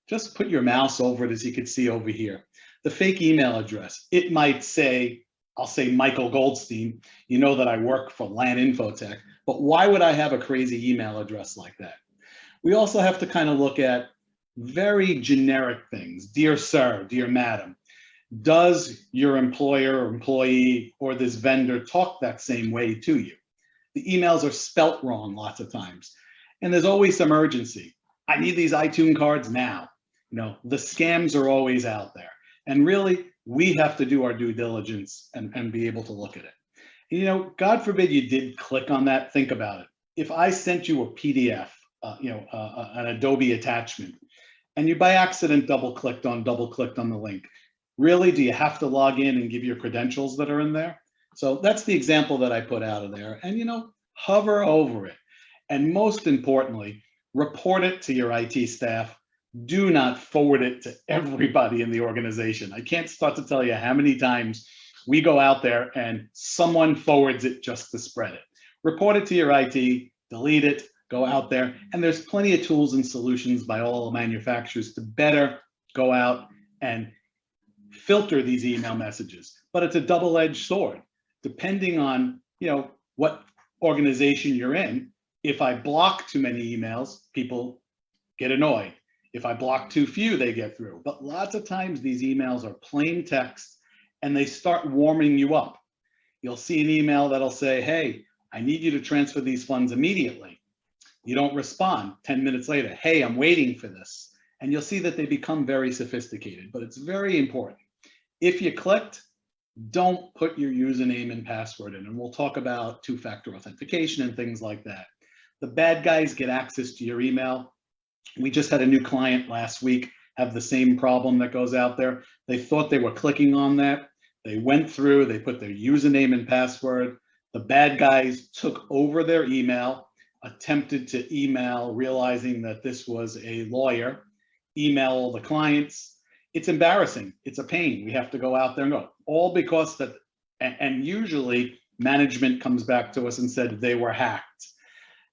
Just put your mouse over it, as you can see over here. The fake email address, it might say, I'll say Michael Goldstein. You know that I work for LAN Infotech, but why would I have a crazy email address like that? We also have to kind of look at very generic things. Dear sir, dear madam, does your employer or employee or this vendor talk that same way to you? The emails are spelt wrong lots of times. And there's always some urgency. I need these iTunes cards now. The scams are always out there. And really, we have to do our due diligence and be able to look at it. God forbid you did click on that, think about it. If I sent you a PDF, an Adobe attachment, and you by accident double-clicked on the link, really, do you have to log in and give your credentials that are in there? So that's the example that I put out of there. And, hover over it. And most importantly, report it to your IT staff. Do not forward it to everybody in the organization. I can't start to tell you how many times we go out there and someone forwards it just to spread it. Report it to your IT, delete it, go out there. And there's plenty of tools and solutions by all the manufacturers to better go out and filter these email messages. But it's a double-edged sword. Depending on, what organization you're in, if I block too many emails, people get annoyed. If I block too few, they get through. But lots of times these emails are plain text and they start warming you up. You'll see an email that'll say, hey, I need you to transfer these funds immediately. You don't respond. 10 minutes later, hey, I'm waiting for this. And you'll see that they become very sophisticated, but it's very important. If you clicked, don't put your username and password in. And we'll talk about two-factor authentication and things like that. The bad guys get access to your email. We just had a new client last week have the same problem that goes out there. They thought they were clicking on that. They went through, they put their username and password. The bad guys took over their email, attempted to email, realizing that this was a lawyer, email all the clients. It's embarrassing. It's a pain. We have to go out there and go, all because that, and usually management comes back to us and said they were hacked.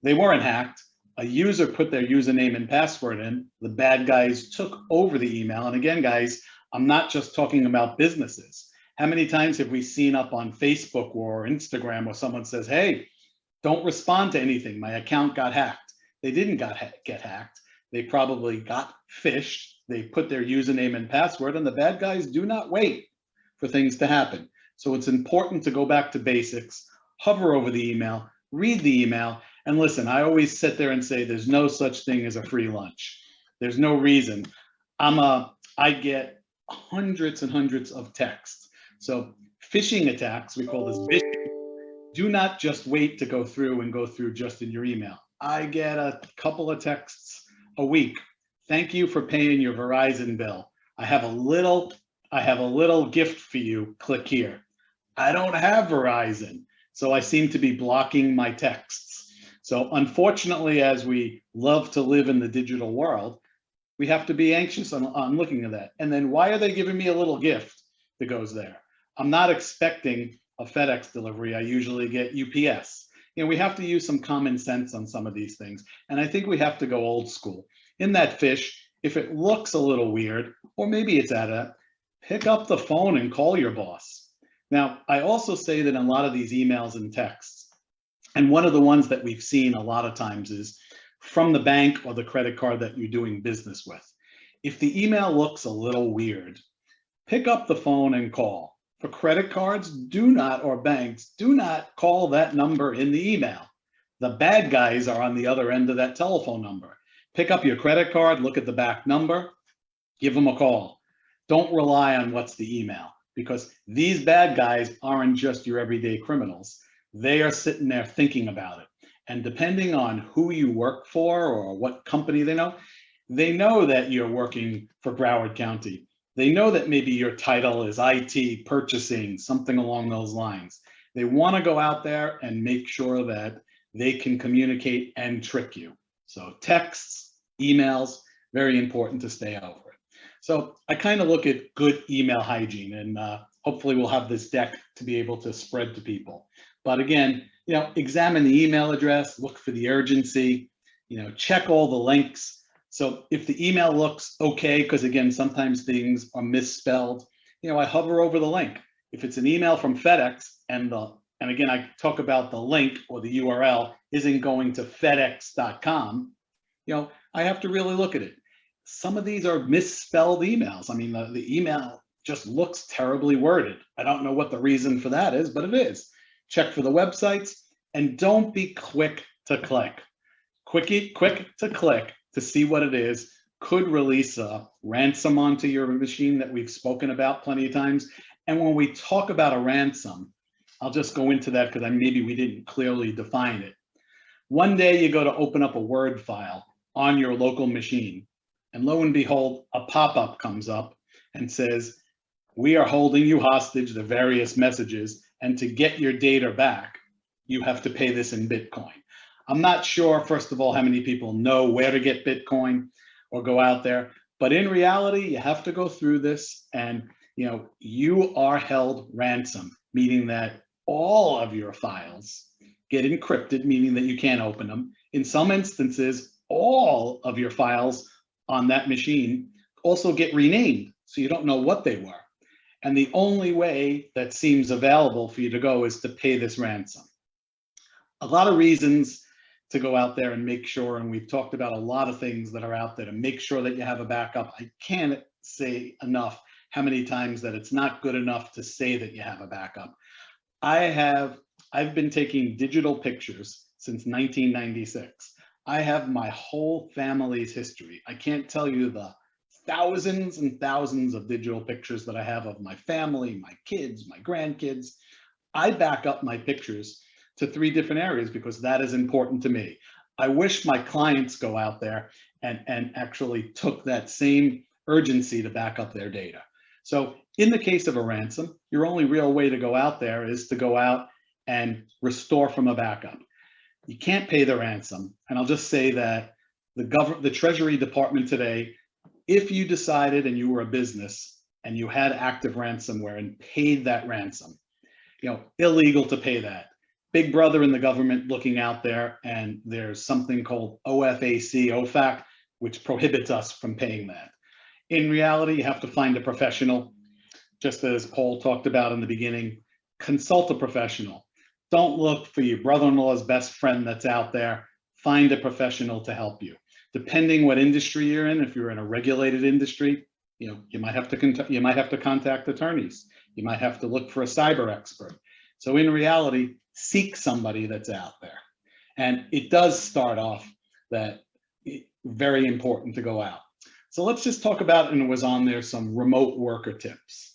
They weren't hacked. A user put their username and password in. The bad guys took over the email. And again, guys, I'm not just talking about businesses. How many times have we seen up on Facebook or Instagram where someone says, hey, don't respond to anything. My account got hacked. They didn't get hacked. They probably got phished. They put their username and password, and the bad guys do not wait for things to happen. So it's important to go back to basics, hover over the email, read the email, and listen, I always sit there and say there's no such thing as a free lunch. There's no reason. I get hundreds and hundreds of texts. So phishing attacks, we call this phishing, do not just wait to go through just in your email. I get a couple of texts a week. Thank you for paying your Verizon bill. I have a little gift for you. Click here. I don't have Verizon, so I seem to be blocking my texts. So unfortunately, as we love to live in the digital world, we have to be anxious on looking at that. And then why are they giving me a little gift that goes there? I'm not expecting a FedEx delivery. I usually get UPS. We have to use some common sense on some of these things. And I think we have to go old school. In that fish, if it looks a little weird, or maybe it's pick up the phone and call your boss. Now, I also say that in a lot of these emails and texts, and one of the ones that we've seen a lot of times is from the bank or the credit card that you're doing business with. If the email looks a little weird, pick up the phone and call. For credit cards, or banks, do not call that number in the email. The bad guys are on the other end of that telephone number. Pick up your credit card, look at the back number, give them a call. Don't rely on what's the email, because these bad guys aren't just your everyday criminals. They are sitting there thinking about it. And depending on who you work for or what company they know that you're working for Broward County. They know that maybe your title is IT, purchasing, something along those lines. They want to go out there and make sure that they can communicate and trick you. So texts, emails, very important to stay over it. So I kind of look at good email hygiene, and hopefully we'll have this deck to be able to spread to people. But again, examine the email address, look for the urgency, check all the links. So if the email looks okay, because again, sometimes things are misspelled, I hover over the link. If it's an email from FedEx and again, I talk about the link or the URL isn't going to fedex.com, I have to really look at it. Some of these are misspelled emails. I mean, the email just looks terribly worded. I don't know what the reason for that is, but it is. Check for the websites and don't be quick to click. Quick to click to see what it is could release a ransom onto your machine that we've spoken about plenty of times. And when we talk about a ransom, I'll just go into that because maybe we didn't clearly define it. One day you go to open up a Word file on your local machine, and lo and behold, a pop-up comes up and says, we are holding you hostage to various messages, and to get your data back, you have to pay this in Bitcoin. I'm not sure, first of all, how many people know where to get Bitcoin or go out there, but in reality, you have to go through this, and you are held ransom, meaning that all of your files get encrypted, meaning that you can't open them. In some instances, all of your files on that machine also get renamed, so you don't know what they were. And the only way that seems available for you to go is to pay this ransom. A lot of reasons to go out there and make sure, and we've talked about a lot of things that are out there to make sure that you have a backup. I can't say enough how many times that it's not good enough to say that you have a backup. I've been taking digital pictures since 1996. I have my whole family's history. I can't tell you the thousands and thousands of digital pictures that I have of my family, my kids, my grandkids. I back up my pictures to 3 different areas because that is important to me. I wish my clients go out there and actually took that same urgency to back up their data. So in the case of a ransom, your only real way to go out there is to go out and restore from a backup. You can't pay the ransom. And I'll just say that the Treasury Department today, if you decided and you were a business and you had active ransomware and paid that ransom, illegal to pay that. Big brother in the government looking out there, and there's something called OFAC, which prohibits us from paying that. In reality, you have to find a professional. Just as Paul talked about in the beginning, consult a professional. Don't look for your brother-in-law's best friend that's out there. Find a professional to help you. Depending what industry you're in, if you're in a regulated industry, you might have to contact attorneys. You might have to look for a cyber expert. So in reality, seek somebody that's out there. And it does start off that very important to go out. So let's just talk about, and it was on there, some remote worker tips.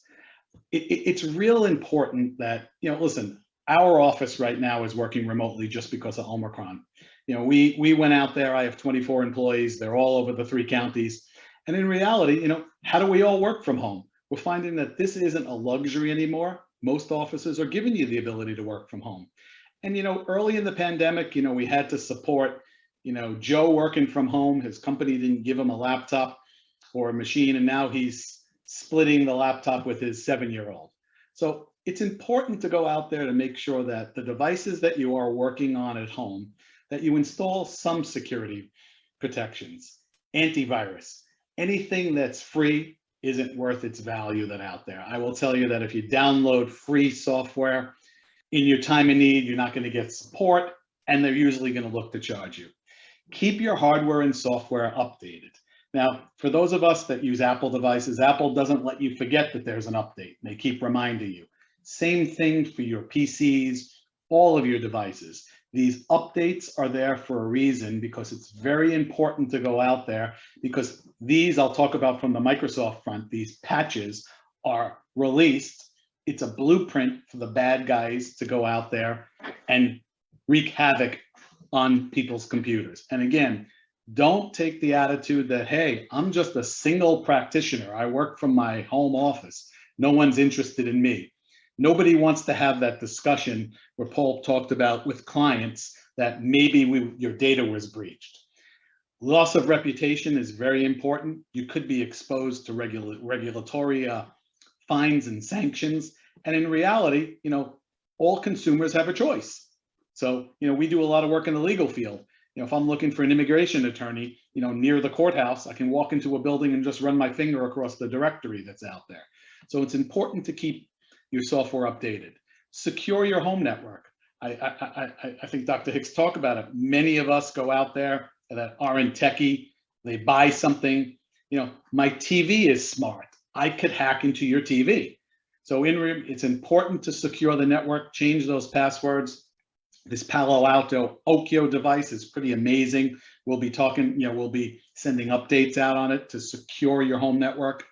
It's real important that, listen, our office right now is working remotely just because of Omicron. We went out there, I have 24 employees, they're all over the 3 counties. And in reality, how do we all work from home? We're finding that this isn't a luxury anymore. Most offices are giving you the ability to work from home. And, early in the pandemic, we had to support, Joe working from home. His company didn't give him a laptop or a machine, and now he's splitting the laptop with his 7-year-old. So it's important to go out there to make sure that the devices that you are working on at home, that you install some security protections, antivirus. Anything that's free isn't worth its value that's out there. I will tell you that if you download free software in your time of need, you're not going to get support, and they're usually going to look to charge you. Keep your hardware and software updated. Now, for those of us that use Apple devices, Apple doesn't let you forget that there's an update. They keep reminding you. Same thing for your PCs, all of your devices. These updates are there for a reason, because it's very important to go out there, because these, I'll talk about from the Microsoft front, these patches are released. It's a blueprint for the bad guys to go out there and wreak havoc on people's computers. And again, don't take the attitude that, hey, I'm just a single practitioner. I work from my home office. No one's interested in me. Nobody wants to have that discussion where Paul talked about with clients that maybe your data was breached. Loss of reputation is very important. You could be exposed to regulatory fines and sanctions. And in reality, all consumers have a choice. So, we do a lot of work in the legal field. If I'm looking for an immigration attorney, near the courthouse, I can walk into a building and just run my finger across the directory that's out there. So it's important to keep your software updated. Secure your home network. I think Dr. Hicks talked about it. Many of us go out there that aren't techie. They buy something. My TV is smart. I could hack into your TV. So it's important to secure the network, change those passwords. This Palo Alto Okio device is pretty amazing. We'll be talking, we'll be sending updates out on it to secure your home network.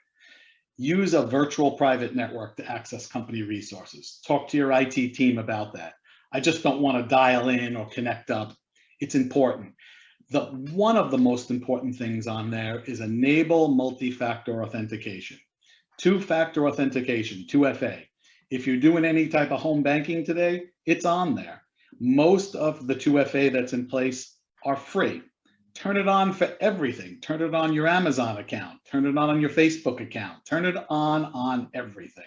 Use a virtual private network to access company resources. Talk to your IT team about that. I just don't want to dial in or connect up. It's important. One of the most important things on there is enable multi-factor authentication. Two-factor authentication, 2FA. If you're doing any type of home banking today, it's on there. Most of the 2FA that's in place are free. Turn it on for everything. Turn it on your Amazon account. Turn it on your Facebook account. Turn it on everything.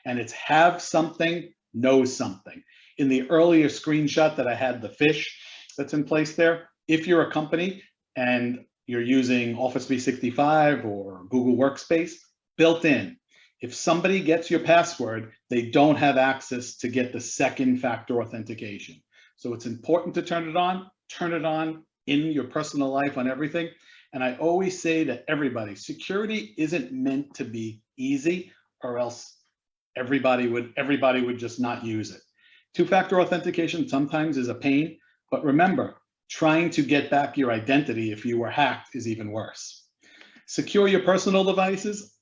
And it's have something, know something. In the earlier screenshot that I had, the fish that's in place there, if you're a company and you're using Office 365 or Google Workspace, built in. If somebody gets your password, they don't have access to get the second factor authentication. So it's important to turn it on in your personal life on everything. And I always say to everybody, security isn't meant to be easy, or else everybody would just not use it. Two-factor authentication sometimes is a pain, but remember, trying to get back your identity if you were hacked is even worse. Secure your personal devices.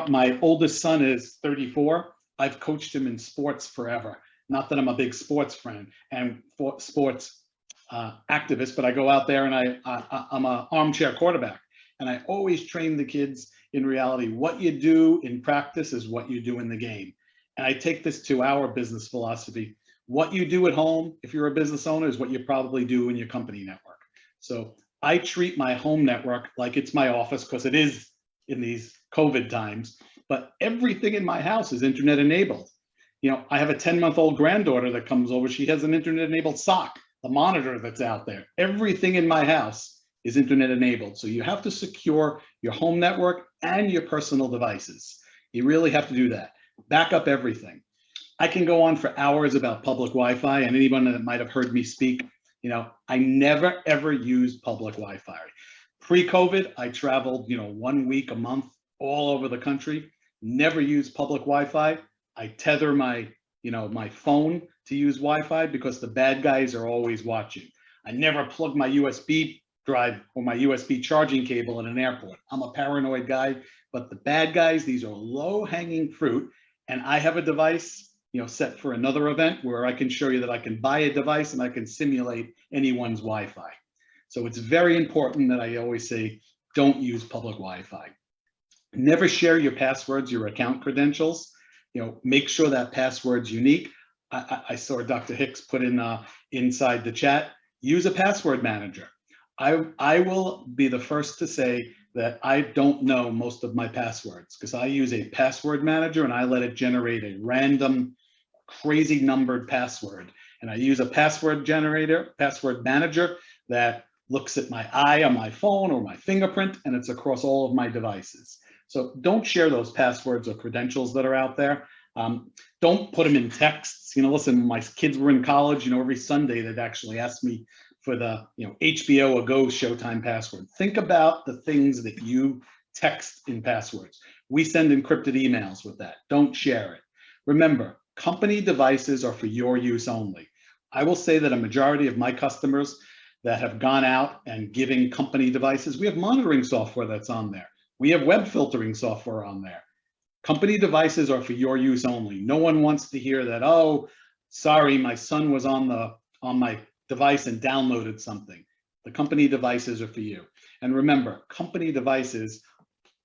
My oldest son is 34. I've coached him in sports forever. Not that I'm a big sports friend and sports activist, but I go out there and I'm an armchair quarterback. And I always train the kids in reality, what you do in practice is what you do in the game. And I take this to our business philosophy. What you do at home, if you're a business owner, is what you probably do in your company network. So I treat my home network like it's my office, because it is in these COVID times, but everything in my house is internet enabled. I have a 10-month-old granddaughter that comes over. She has an internet enabled sock, the monitor that's out there. Everything in my house is internet enabled. So you have to secure your home network and your personal devices. You really have to do that. Back up everything. I can go on for hours about public Wi-Fi, and anyone that might have heard me speak, I never ever used public Wi-Fi. Pre-COVID, I traveled, 1 week a month all over the country, never used public Wi-Fi. I tether my phone to use Wi-Fi because the bad guys are always watching. I never plug my USB drive or my USB charging cable in an airport. I'm a paranoid guy, but the bad guys, these are low-hanging fruit. And I have a device, set for another event where I can show you that I can buy a device and I can simulate anyone's Wi-Fi. So it's very important that I always say, don't use public Wi-Fi. Never share your passwords, your account credentials. Make sure that password's unique. I saw Dr. Hicks put in inside the chat, use a password manager. I will be the first to say that I don't know most of my passwords, because I use a password manager and I let it generate a random, crazy numbered password. And I use a password manager that looks at my eye on my phone or my fingerprint, and it's across all of my devices. So don't share those passwords or credentials that are out there. Don't put them in texts. Listen, when my kids were in college, every Sunday they'd actually ask me for the, HBO or Go Showtime password. Think about the things that you text in passwords. We send encrypted emails with that. Don't share it. Remember, company devices are for your use only. I will say that a majority of my customers that have gone out and giving company devices, we have monitoring software that's on there. We have web filtering software on there. Company devices are for your use only. No one wants to hear that, oh, sorry, my son was on my device and downloaded something. The company devices are for you. And remember, company devices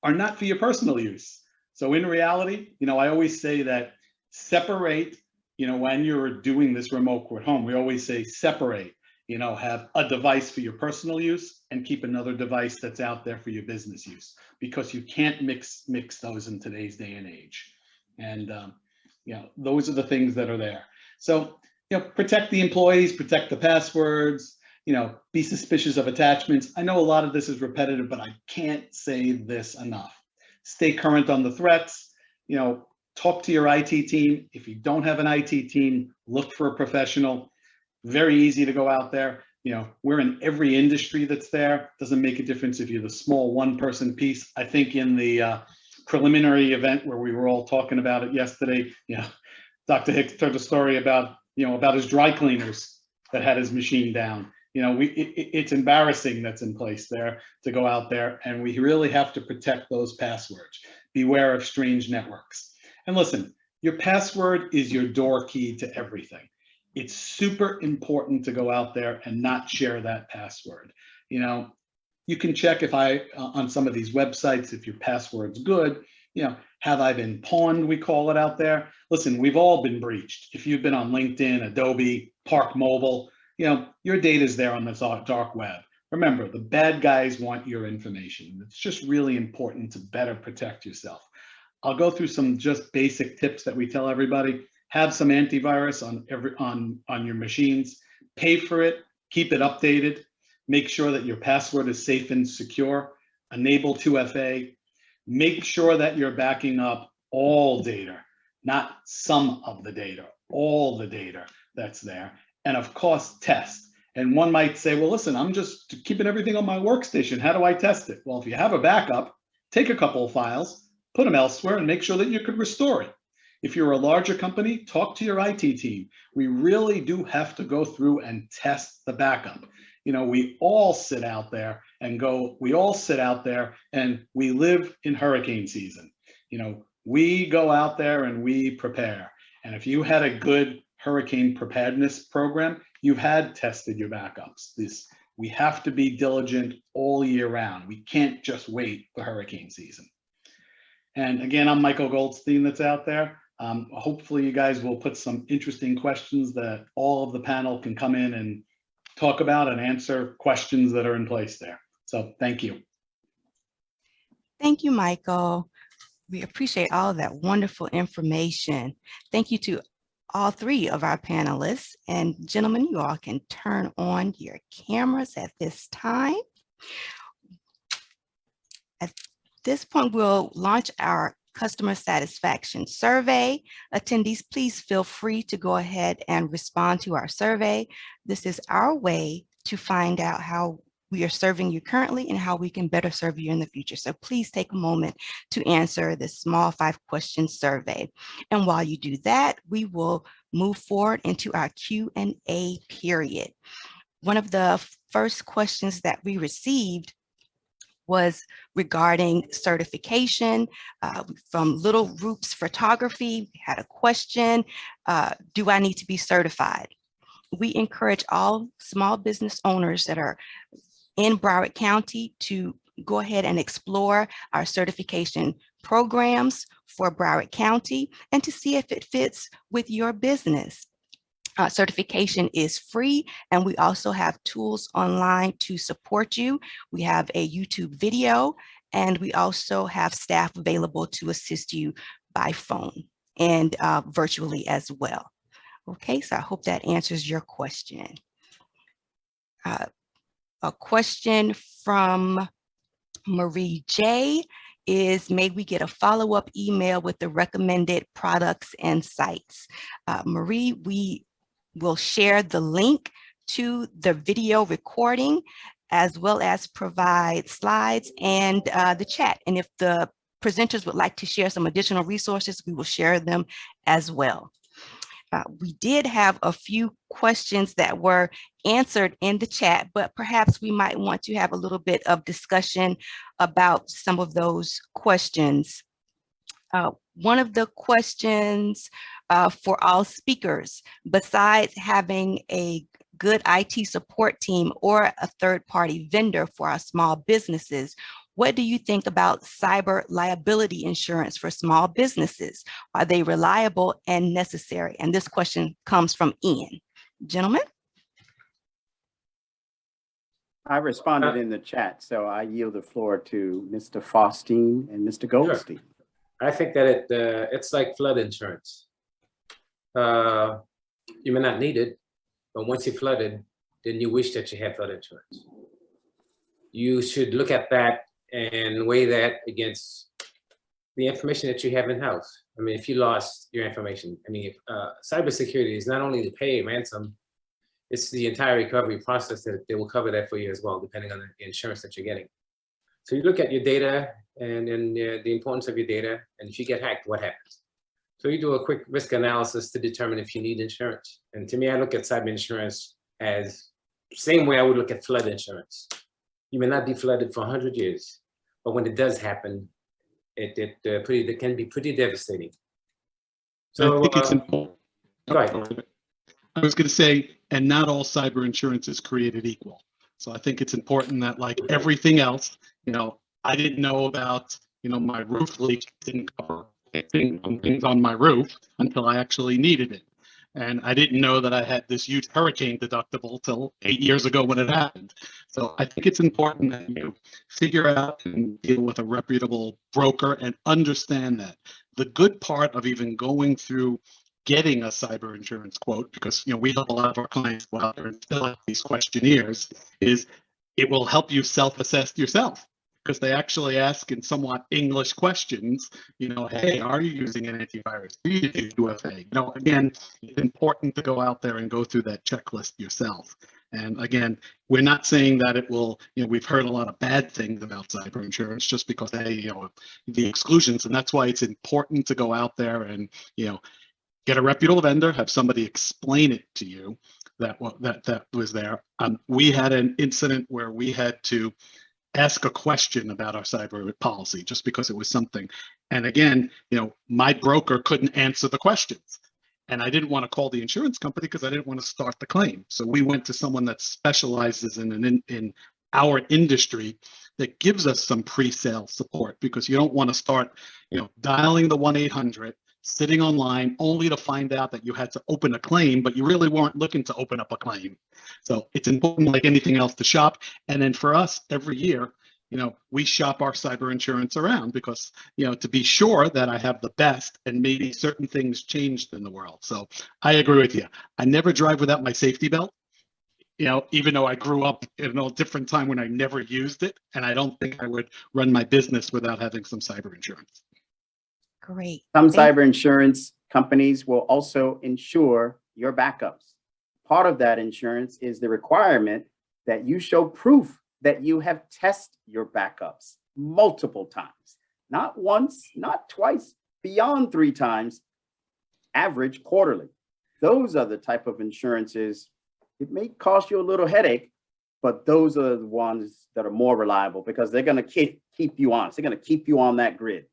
are not for your personal use. So in reality, I always say that separate when you're doing this remote work at home, we always say separate, have a device for your personal use and keep another device that's out there for your business use, because you can't mix those in today's day and age. And, those are the things that are there. So, protect the employees, protect the passwords, be suspicious of attachments. I know a lot of this is repetitive, but I can't say this enough. Stay current on the threats, talk to your IT team. If you don't have an IT team, look for a professional. Very easy to go out there. We're in every industry that's there. Doesn't make a difference if you're the small one-person piece. I think in the preliminary event where we were all talking about it yesterday, Dr. Hicks told a story about, about his dry cleaners that had his machine down. It's embarrassing that's in place there to go out there, and we really have to protect those passwords. Beware of strange networks. And listen, your password is your door key to everything. It's super important to go out there and not share that password. You can check on some of these websites, if your password's good, have I been pawned, we call it out there. Listen, we've all been breached. If you've been on LinkedIn, Adobe, Park Mobile, your data's there on the dark web. Remember, the bad guys want your information. It's just really important to better protect yourself. I'll go through some just basic tips that we tell everybody. Have some antivirus on your machines. Pay for it. Keep it updated. Make sure that your password is safe and secure. Enable 2FA. Make sure that you're backing up all data, not some of the data, all the data that's there. And of course, test. And one might say, well, listen, I'm just keeping everything on my workstation. How do I test it? Well, if you have a backup, take a couple of files, put them elsewhere, and make sure that you could restore it. If you're a larger company, talk to your IT team. We really do have to go through and test the backup. We all sit out there and we live in hurricane season. We go out there and we prepare. And if you had a good hurricane preparedness program, you've had tested your backups. We have to be diligent all year round. We can't just wait for hurricane season. And again, I'm Michael Goldstein that's out there. Hopefully you guys will put some interesting questions that all of the panel can come in and talk about and answer questions that are in place there. So thank you. Thank you, Michael. We appreciate all of that wonderful information. Thank you to all three of our panelists. And gentlemen, you all can turn on your cameras at this time. At this point, we'll launch our customer satisfaction survey. Attendees, please feel free to go ahead and respond to our survey. This is our way to find out how we are serving you currently and how we can better serve you in the future. So please take a moment to answer this small 5-question survey. And while you do that, we will move forward into our Q&A period. One of the first questions that we received was regarding certification from Little Roops Photography. We had a question, do I need to be certified? We encourage all small business owners that are in Broward County to go ahead and explore our certification programs for Broward County and to see if it fits with your business. Certification is free, and we also have tools online to support you. We have a YouTube video, and we also have staff available to assist you by phone and virtually as well. Okay, so I hope that answers your question. A question from Marie J. is, may we get a follow-up email with the recommended products and sites? Marie, we will share the link to the video recording as well as provide slides and the chat. And if the presenters would like to share some additional resources, we will share them as well. We did have a few questions that were answered in the chat, but perhaps we might want to have a little bit of discussion about some of those questions. One of the questions for all speakers, besides having a good IT support team or a third-party vendor for our small businesses, What do you think about cyber liability insurance for small businesses? Are they reliable and necessary? And this question comes from Ian. Gentlemen? I responded in the chat, so I yield the floor to Mr. Faustin and Mr. Goldstein. Sure. I think that it's like flood insurance. You may not need it, but once you're flooded, then you wish that you had flood insurance. You should look at that and weigh that against the information that you have in-house. I mean, if you lost your information, I mean, cybersecurity is not only to pay ransom, it's the entire recovery process that they will cover that for you as well, depending on the insurance that you're getting. So you look at your data and the importance of your data, and if you get hacked, what happens? So you do a quick risk analysis to determine if you need insurance. And to me, I look at cyber insurance as the same way I would look at flood insurance. You may not be flooded for 100 years, but when it does happen, it can be pretty devastating. So I think it's important. Go ahead. I was going to say, and not all cyber insurance is created equal. So I think it's important that, like everything else, I didn't know about, my roof leak didn't cover things on my roof until I actually needed it. And I didn't know that I had this huge hurricane deductible till 8 years ago when it happened. So I think it's important that you figure out and deal with a reputable broker and understand that. The good part of even going through getting a cyber insurance quote, because we help a lot of our clients go out there and fill out these questionnaires, is it will help you self-assess yourself. Because they actually ask in somewhat English questions, hey, are you using an antivirus? Do you do UFA? Again, it's important to go out there and go through that checklist yourself. And again, we're not saying that it will, we've heard a lot of bad things about cyber insurance just because, hey, the exclusions. And that's why it's important to go out there and, get a reputable vendor, have somebody explain it to you that was there. We had an incident where we had to ask a question about our cyber policy just because it was something. And again, my broker couldn't answer the questions. And I didn't want to call the insurance company because I didn't want to start the claim. So we went to someone that specializes in our industry that gives us some pre-sale support, because you don't want to start, dialing the 1-800, sitting online only to find out that you had to open a claim, but you really weren't looking to open up a claim. So it's important, like anything else, to shop. And then for us, every year, we shop our cyber insurance around because, to be sure that I have the best, and maybe certain things changed in the world. So I agree with you. I never drive without my safety belt, even though I grew up in a different time when I never used it. And I don't think I would run my business without having some cyber insurance. Great. Some cyber insurance companies will also insure your backups. Part of that insurance is the requirement that you show proof that you have tested your backups multiple times, not once, not twice, beyond 3 times, average quarterly. Those are the type of insurances. It may cost you a little headache, but those are the ones that are more reliable because they're going to keep you honest. They're going to keep you on that grid.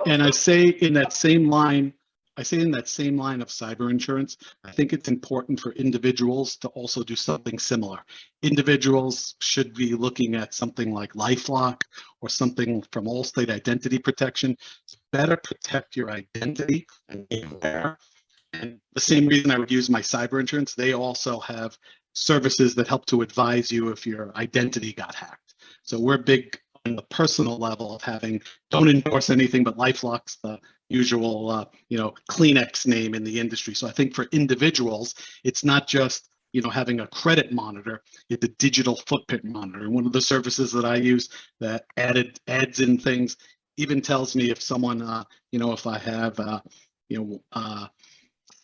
And I say in that same line of cyber insurance, I think it's important for individuals to also do something similar. Individuals should be looking at something like LifeLock or something from Allstate Identity Protection to better protect your identity and anywhere. And the same reason I would use my cyber insurance, they also have services that help to advise you if your identity got hacked. So we're big on the personal level of having, don't endorse anything, but LifeLock's the usual, Kleenex name in the industry. So I think for individuals, it's not just, having a credit monitor, it's a digital footprint monitor. And one of the services that I use that adds in things, even tells me if someone, if I have,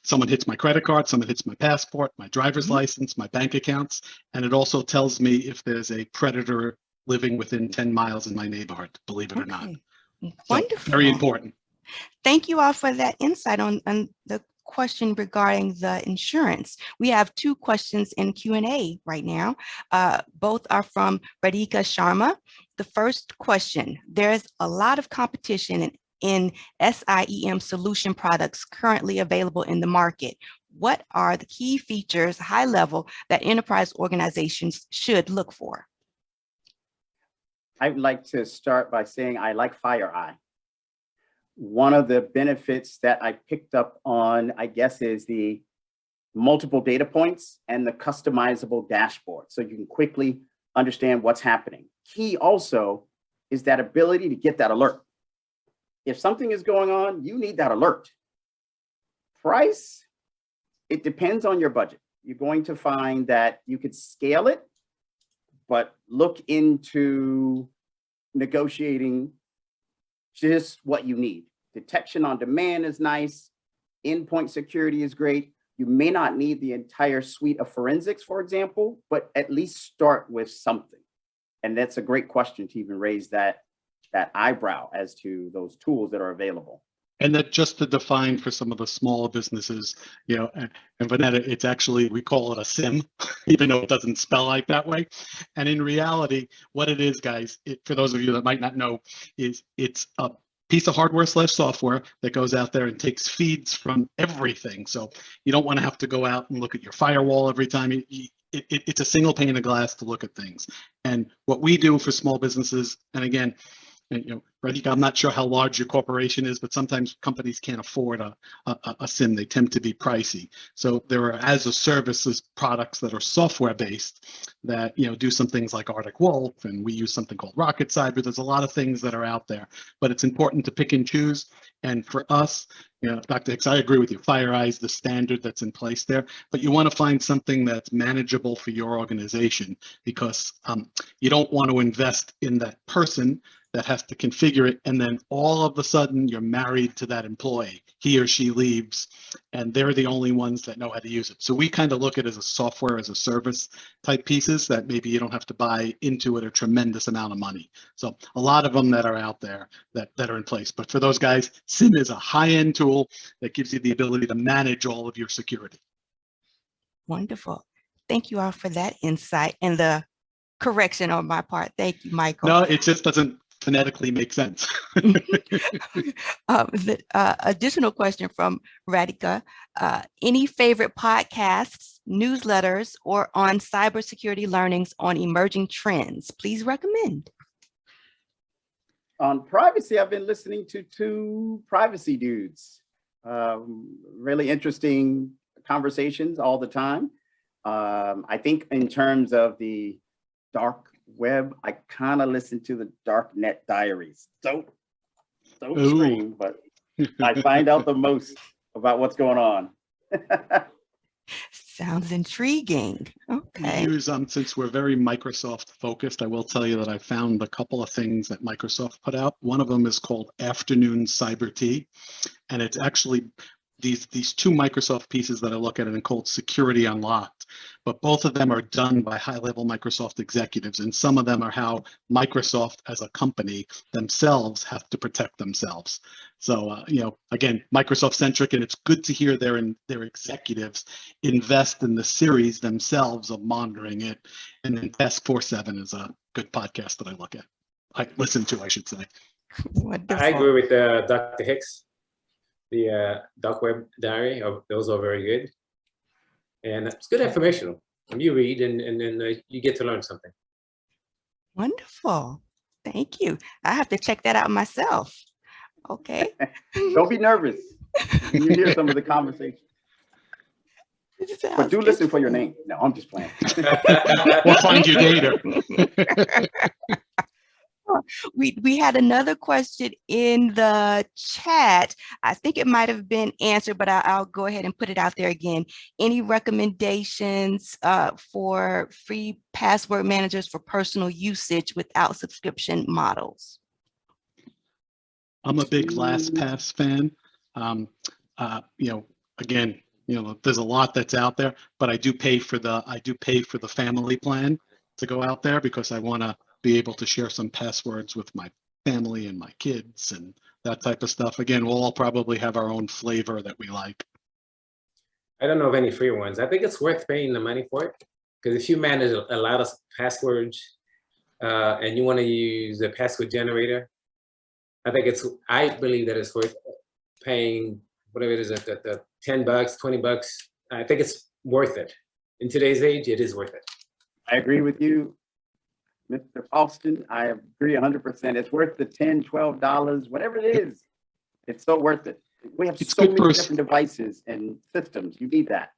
someone hits my credit card, someone hits my passport, my driver's license, my bank accounts, and it also tells me if there's a predator living within 10 miles in my neighborhood, believe it or not. Wonderful. So, very important. Thank you all for that insight on the question regarding the insurance. We have 2 questions in Q&A right now. Both are from Radhika Sharma. The first question: there's a lot of competition in SIEM solution products currently available in the market. What are the key features, high level, that enterprise organizations should look for? I'd like to start by saying I like FireEye. One of the benefits that I picked up on, I guess, is the multiple data points and the customizable dashboard. So you can quickly understand what's happening. Key also is that ability to get that alert. If something is going on, you need that alert. Price, it depends on your budget. You're going to find that you could scale it, but look into negotiating just what you need. Detection on demand is nice. Endpoint security is great. You may not need the entire suite of forensics, for example, but at least start with something. And that's a great question to even raise that eyebrow as to those tools that are available. And that just to define for some of the smaller businesses, you know, and Vanetta, it's actually, we call it a SIM, even though it doesn't spell like that way. And in reality, what it is, guys, for those of you that might not know, is it's a piece of hardware / software that goes out there and takes feeds from everything. So you don't want to have to go out and look at your firewall every time. It's a single pane of glass to look at things. And what we do for small businesses, and again, you know, Radhika, I'm not sure how large your corporation is, but sometimes companies can't afford a SIM. They tend to be pricey. So there are as a services products that are software based that, you know, do some things like Arctic Wolf, and we use something called Rocket Cyber. There's a lot of things that are out there, but it's important to pick and choose. And for us, you know, Dr. Hicks, I agree with you. FireEye is the standard that's in place there, but you want to find something that's manageable for your organization, because you don't want to invest in that person that has to configure it, and then all of a sudden you're married to that employee. He or she leaves, and they're the only ones that know how to use it. So we kind of look at it as a software as a service type pieces that maybe you don't have to buy into it a tremendous amount of money. So a lot of them that are out there that are in place. But for those guys, SIM is a high-end tool that gives you the ability to manage all of your security. Wonderful. Thank you all for that insight and the correction on my part. Thank you, Michael. No, it just doesn't phonetically make sense. Additional question from Radhika. Any favorite podcasts, newsletters, or on cybersecurity learnings on emerging trends? Please recommend. On privacy, I've been listening to 2 privacy dudes. Really interesting conversations all the time. I think in terms of the dark web, I kind of listen to the Darknet Diaries. Don't scream, but I find out the most about what's going on. Sounds intriguing. Okay. We use, since we're very Microsoft focused, I will tell you that I found a couple of things that Microsoft put out. One of them is called Afternoon Cyber Tea, and it's actually these 2 Microsoft pieces that I look at, and called Security Unlocked. But both of them are done by high-level Microsoft executives, and some of them are how Microsoft as a company themselves have to protect themselves. So, you know, again, Microsoft-centric, and it's good to hear their executives invest in the series themselves of monitoring it. And then Task Force 7 is a good podcast that I look at. I listen to, I should say. I agree with Dr. Hicks. The Dark Web Diary, those are very good. And it's good information. You read and then you get to learn something. Wonderful. Thank you. I have to check that out myself. Okay. Don't be nervous when you hear some of the conversation. But do listen for your name. No, I'm just playing. We'll find you later. We had another question in the chat. I think it might have been answered, but I'll go ahead and put it out there again. Any recommendations for free password managers for personal usage without subscription models? I'm a big LastPass fan. You know, again, you know, there's a lot that's out there, but I do pay for the family plan to go out there because I want to be able to share some passwords with my family and my kids and that type of stuff. Again, we'll all probably have our own flavor that we like. I don't know of any free ones. I think it's worth paying the money for it, because if you manage a lot of passwords and you want to use a password generator, I believe that it's worth paying whatever it is, the $10, $20. I think it's worth it. In today's age, it is worth it. I agree with you. Mr. Faustin, I agree 100%. It's worth the $10, $12, whatever it is. It's so worth it. We have so many different devices and systems. You need that.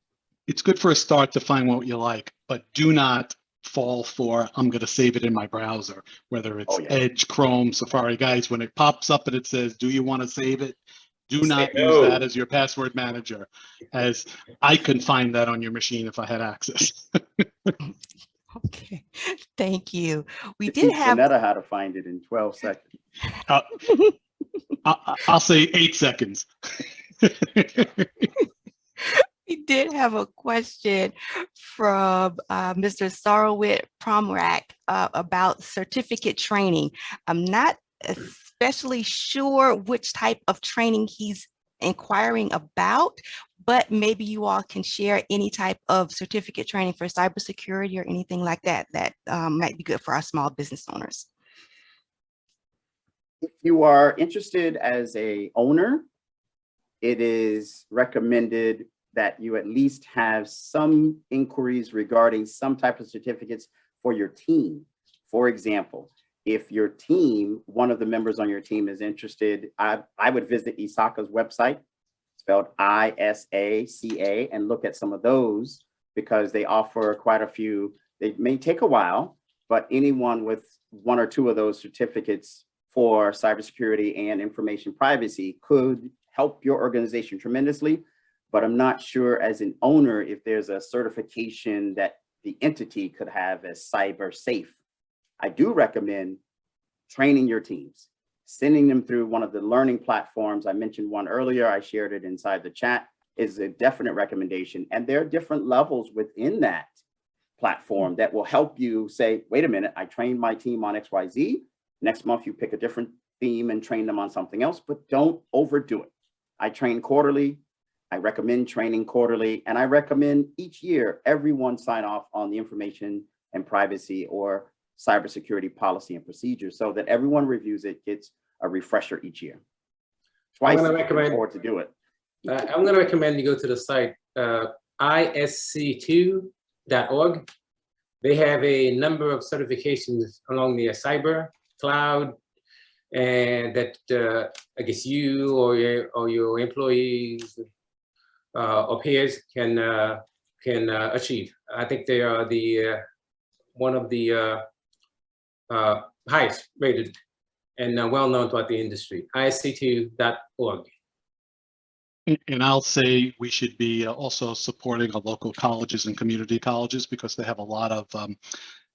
It's good for a start to find what you like, but do not fall for, I'm going to save it in my browser, whether it's Edge, Chrome, Safari. Guys, when it pops up and it says, do you want to save it? Do not use that as your password manager, as I can find that on your machine if I had access. Okay, thank you. We Teach did have Sonetta how to find it in 12 seconds. I'll say 8 seconds. We did have a question from Mr. Sarowit Promrak about certificate training. I'm not especially sure which type of training he's inquiring about, but maybe you all can share any type of certificate training for cybersecurity or anything like that that might be good for our small business owners. If you are interested as a owner, it is recommended that you at least have some inquiries regarding some type of certificates for your team. For example, if your team, one of the members on your team is interested, I would visit ISACA's website, spelled ISACA, and look at some of those because they offer quite a few. They may take a while, but anyone with 1 or 2 of those certificates for cybersecurity and information privacy could help your organization tremendously. But I'm not sure as an owner if there's a certification that the entity could have as cyber safe. I do recommend training your teams, sending them through one of the learning platforms. I mentioned one earlier, I shared it inside the chat, is a definite recommendation. And there are different levels within that platform that will help you say, wait a minute, I trained my team on XYZ. Next month, you pick a different theme and train them on something else, but don't overdo it. I train quarterly. I recommend training quarterly, and I recommend each year everyone sign off on the information and privacy or cybersecurity policy and procedures so that everyone reviews it, gets a refresher each year. Twice you can afford to do it. I'm going to recommend you go to the site isc2.org. They have a number of certifications along the cyber, cloud, and that I guess you or your employees or peers can achieve. I think they are the one of the highest rated and well known throughout the industry. isc2.org. And I'll say we should be also supporting our local colleges and community colleges because they have a lot of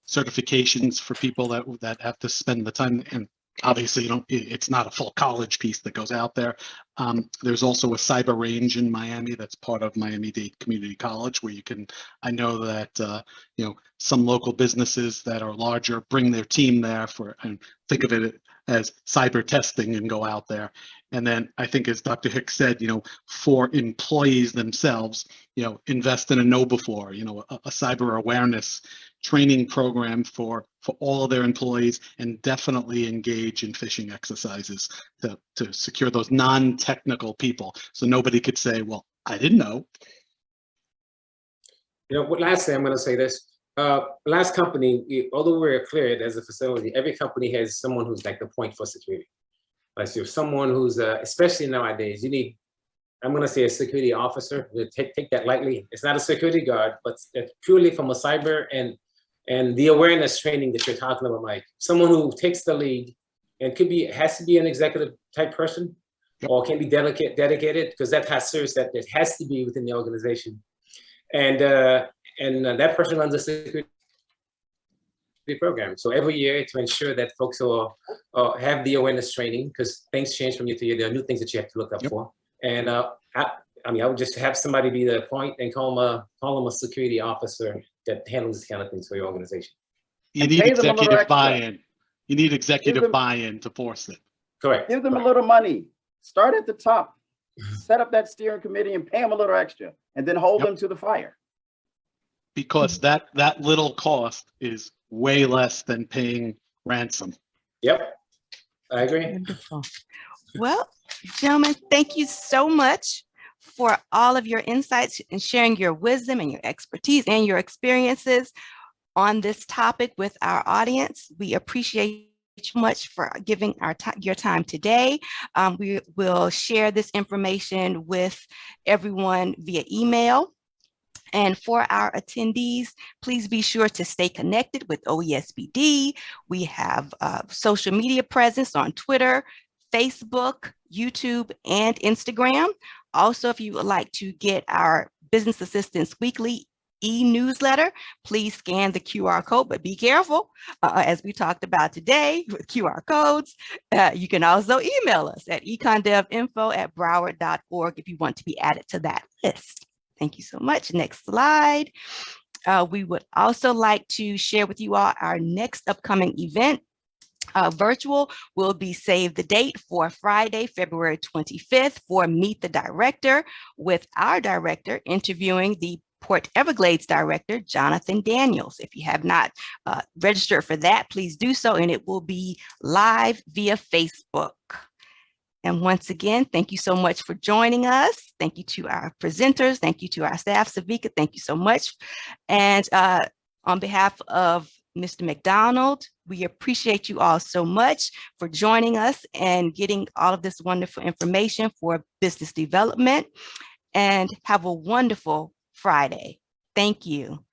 certifications for people that have to spend the time. And obviously, it's not a full college piece that goes out there. There's also a cyber range in Miami that's part of Miami-Dade Community College where you can, I know that, some local businesses that are larger bring their team there and think of it as cyber testing and go out there. And then I think, as Dr. Hicks said, for employees themselves, invest in a know before, a cyber awareness training program for all of their employees, and definitely engage in phishing exercises to secure those non-technical people. So nobody could say, well, I didn't know. Lastly, I'm going to say this. Last company, although we're cleared as a facility, every company has someone who's like the point for security. Like so someone who's, especially nowadays, you need, I'm going to say a security officer. Take that lightly. It's not a security guard, but it's purely from a cyber and the awareness training that you're talking about, Mike. Someone who takes the lead and has to be an executive type person, or can be dedicated, because that it has to be within the organization. And that person runs a security program. So every year to ensure that folks will have the awareness training, because things change from year to year. There are new things that you have to look up for. And I would just have somebody be the point and call them a security officer that handles this kind of things for your organization. You need executive buy-in. You need executive buy-in to force it. Correct. Give them a little money. Start at the top. Set up that steering committee and pay them a little extra, and then hold them to the fire. Because that little cost is way less than paying ransom. Yep, I agree. Wonderful. Well, gentlemen, thank you so much for all of your insights and sharing your wisdom and your expertise and your experiences. on this topic with our audience. We appreciate you much for giving your time today. We will share this information with everyone via email. And for our attendees, please be sure to stay connected with OESBD. We have social media presence on Twitter, Facebook, YouTube, and Instagram. Also, if you would like to get our Business Assistance Weekly e-newsletter, please scan the QR code, but be careful, as we talked about today with QR codes. You can also email us at econdevinfo@broward.org if you want to be added to that list. Thank you so much. Next slide. We would also like to share with you all our next upcoming event. Virtual will be Save the Date for Friday, February 25th for Meet the Director, with our director interviewing the Port Everglades Director, Jonathan Daniels. If you have not registered for that, please do so, and it will be live via Facebook. And once again, thank you so much for joining us. Thank you to our presenters. Thank you to our staff. Savika, thank you so much. And on behalf of Mr. McDonald, we appreciate you all so much for joining us and getting all of this wonderful information for business development. And have a wonderful Friday. Thank you.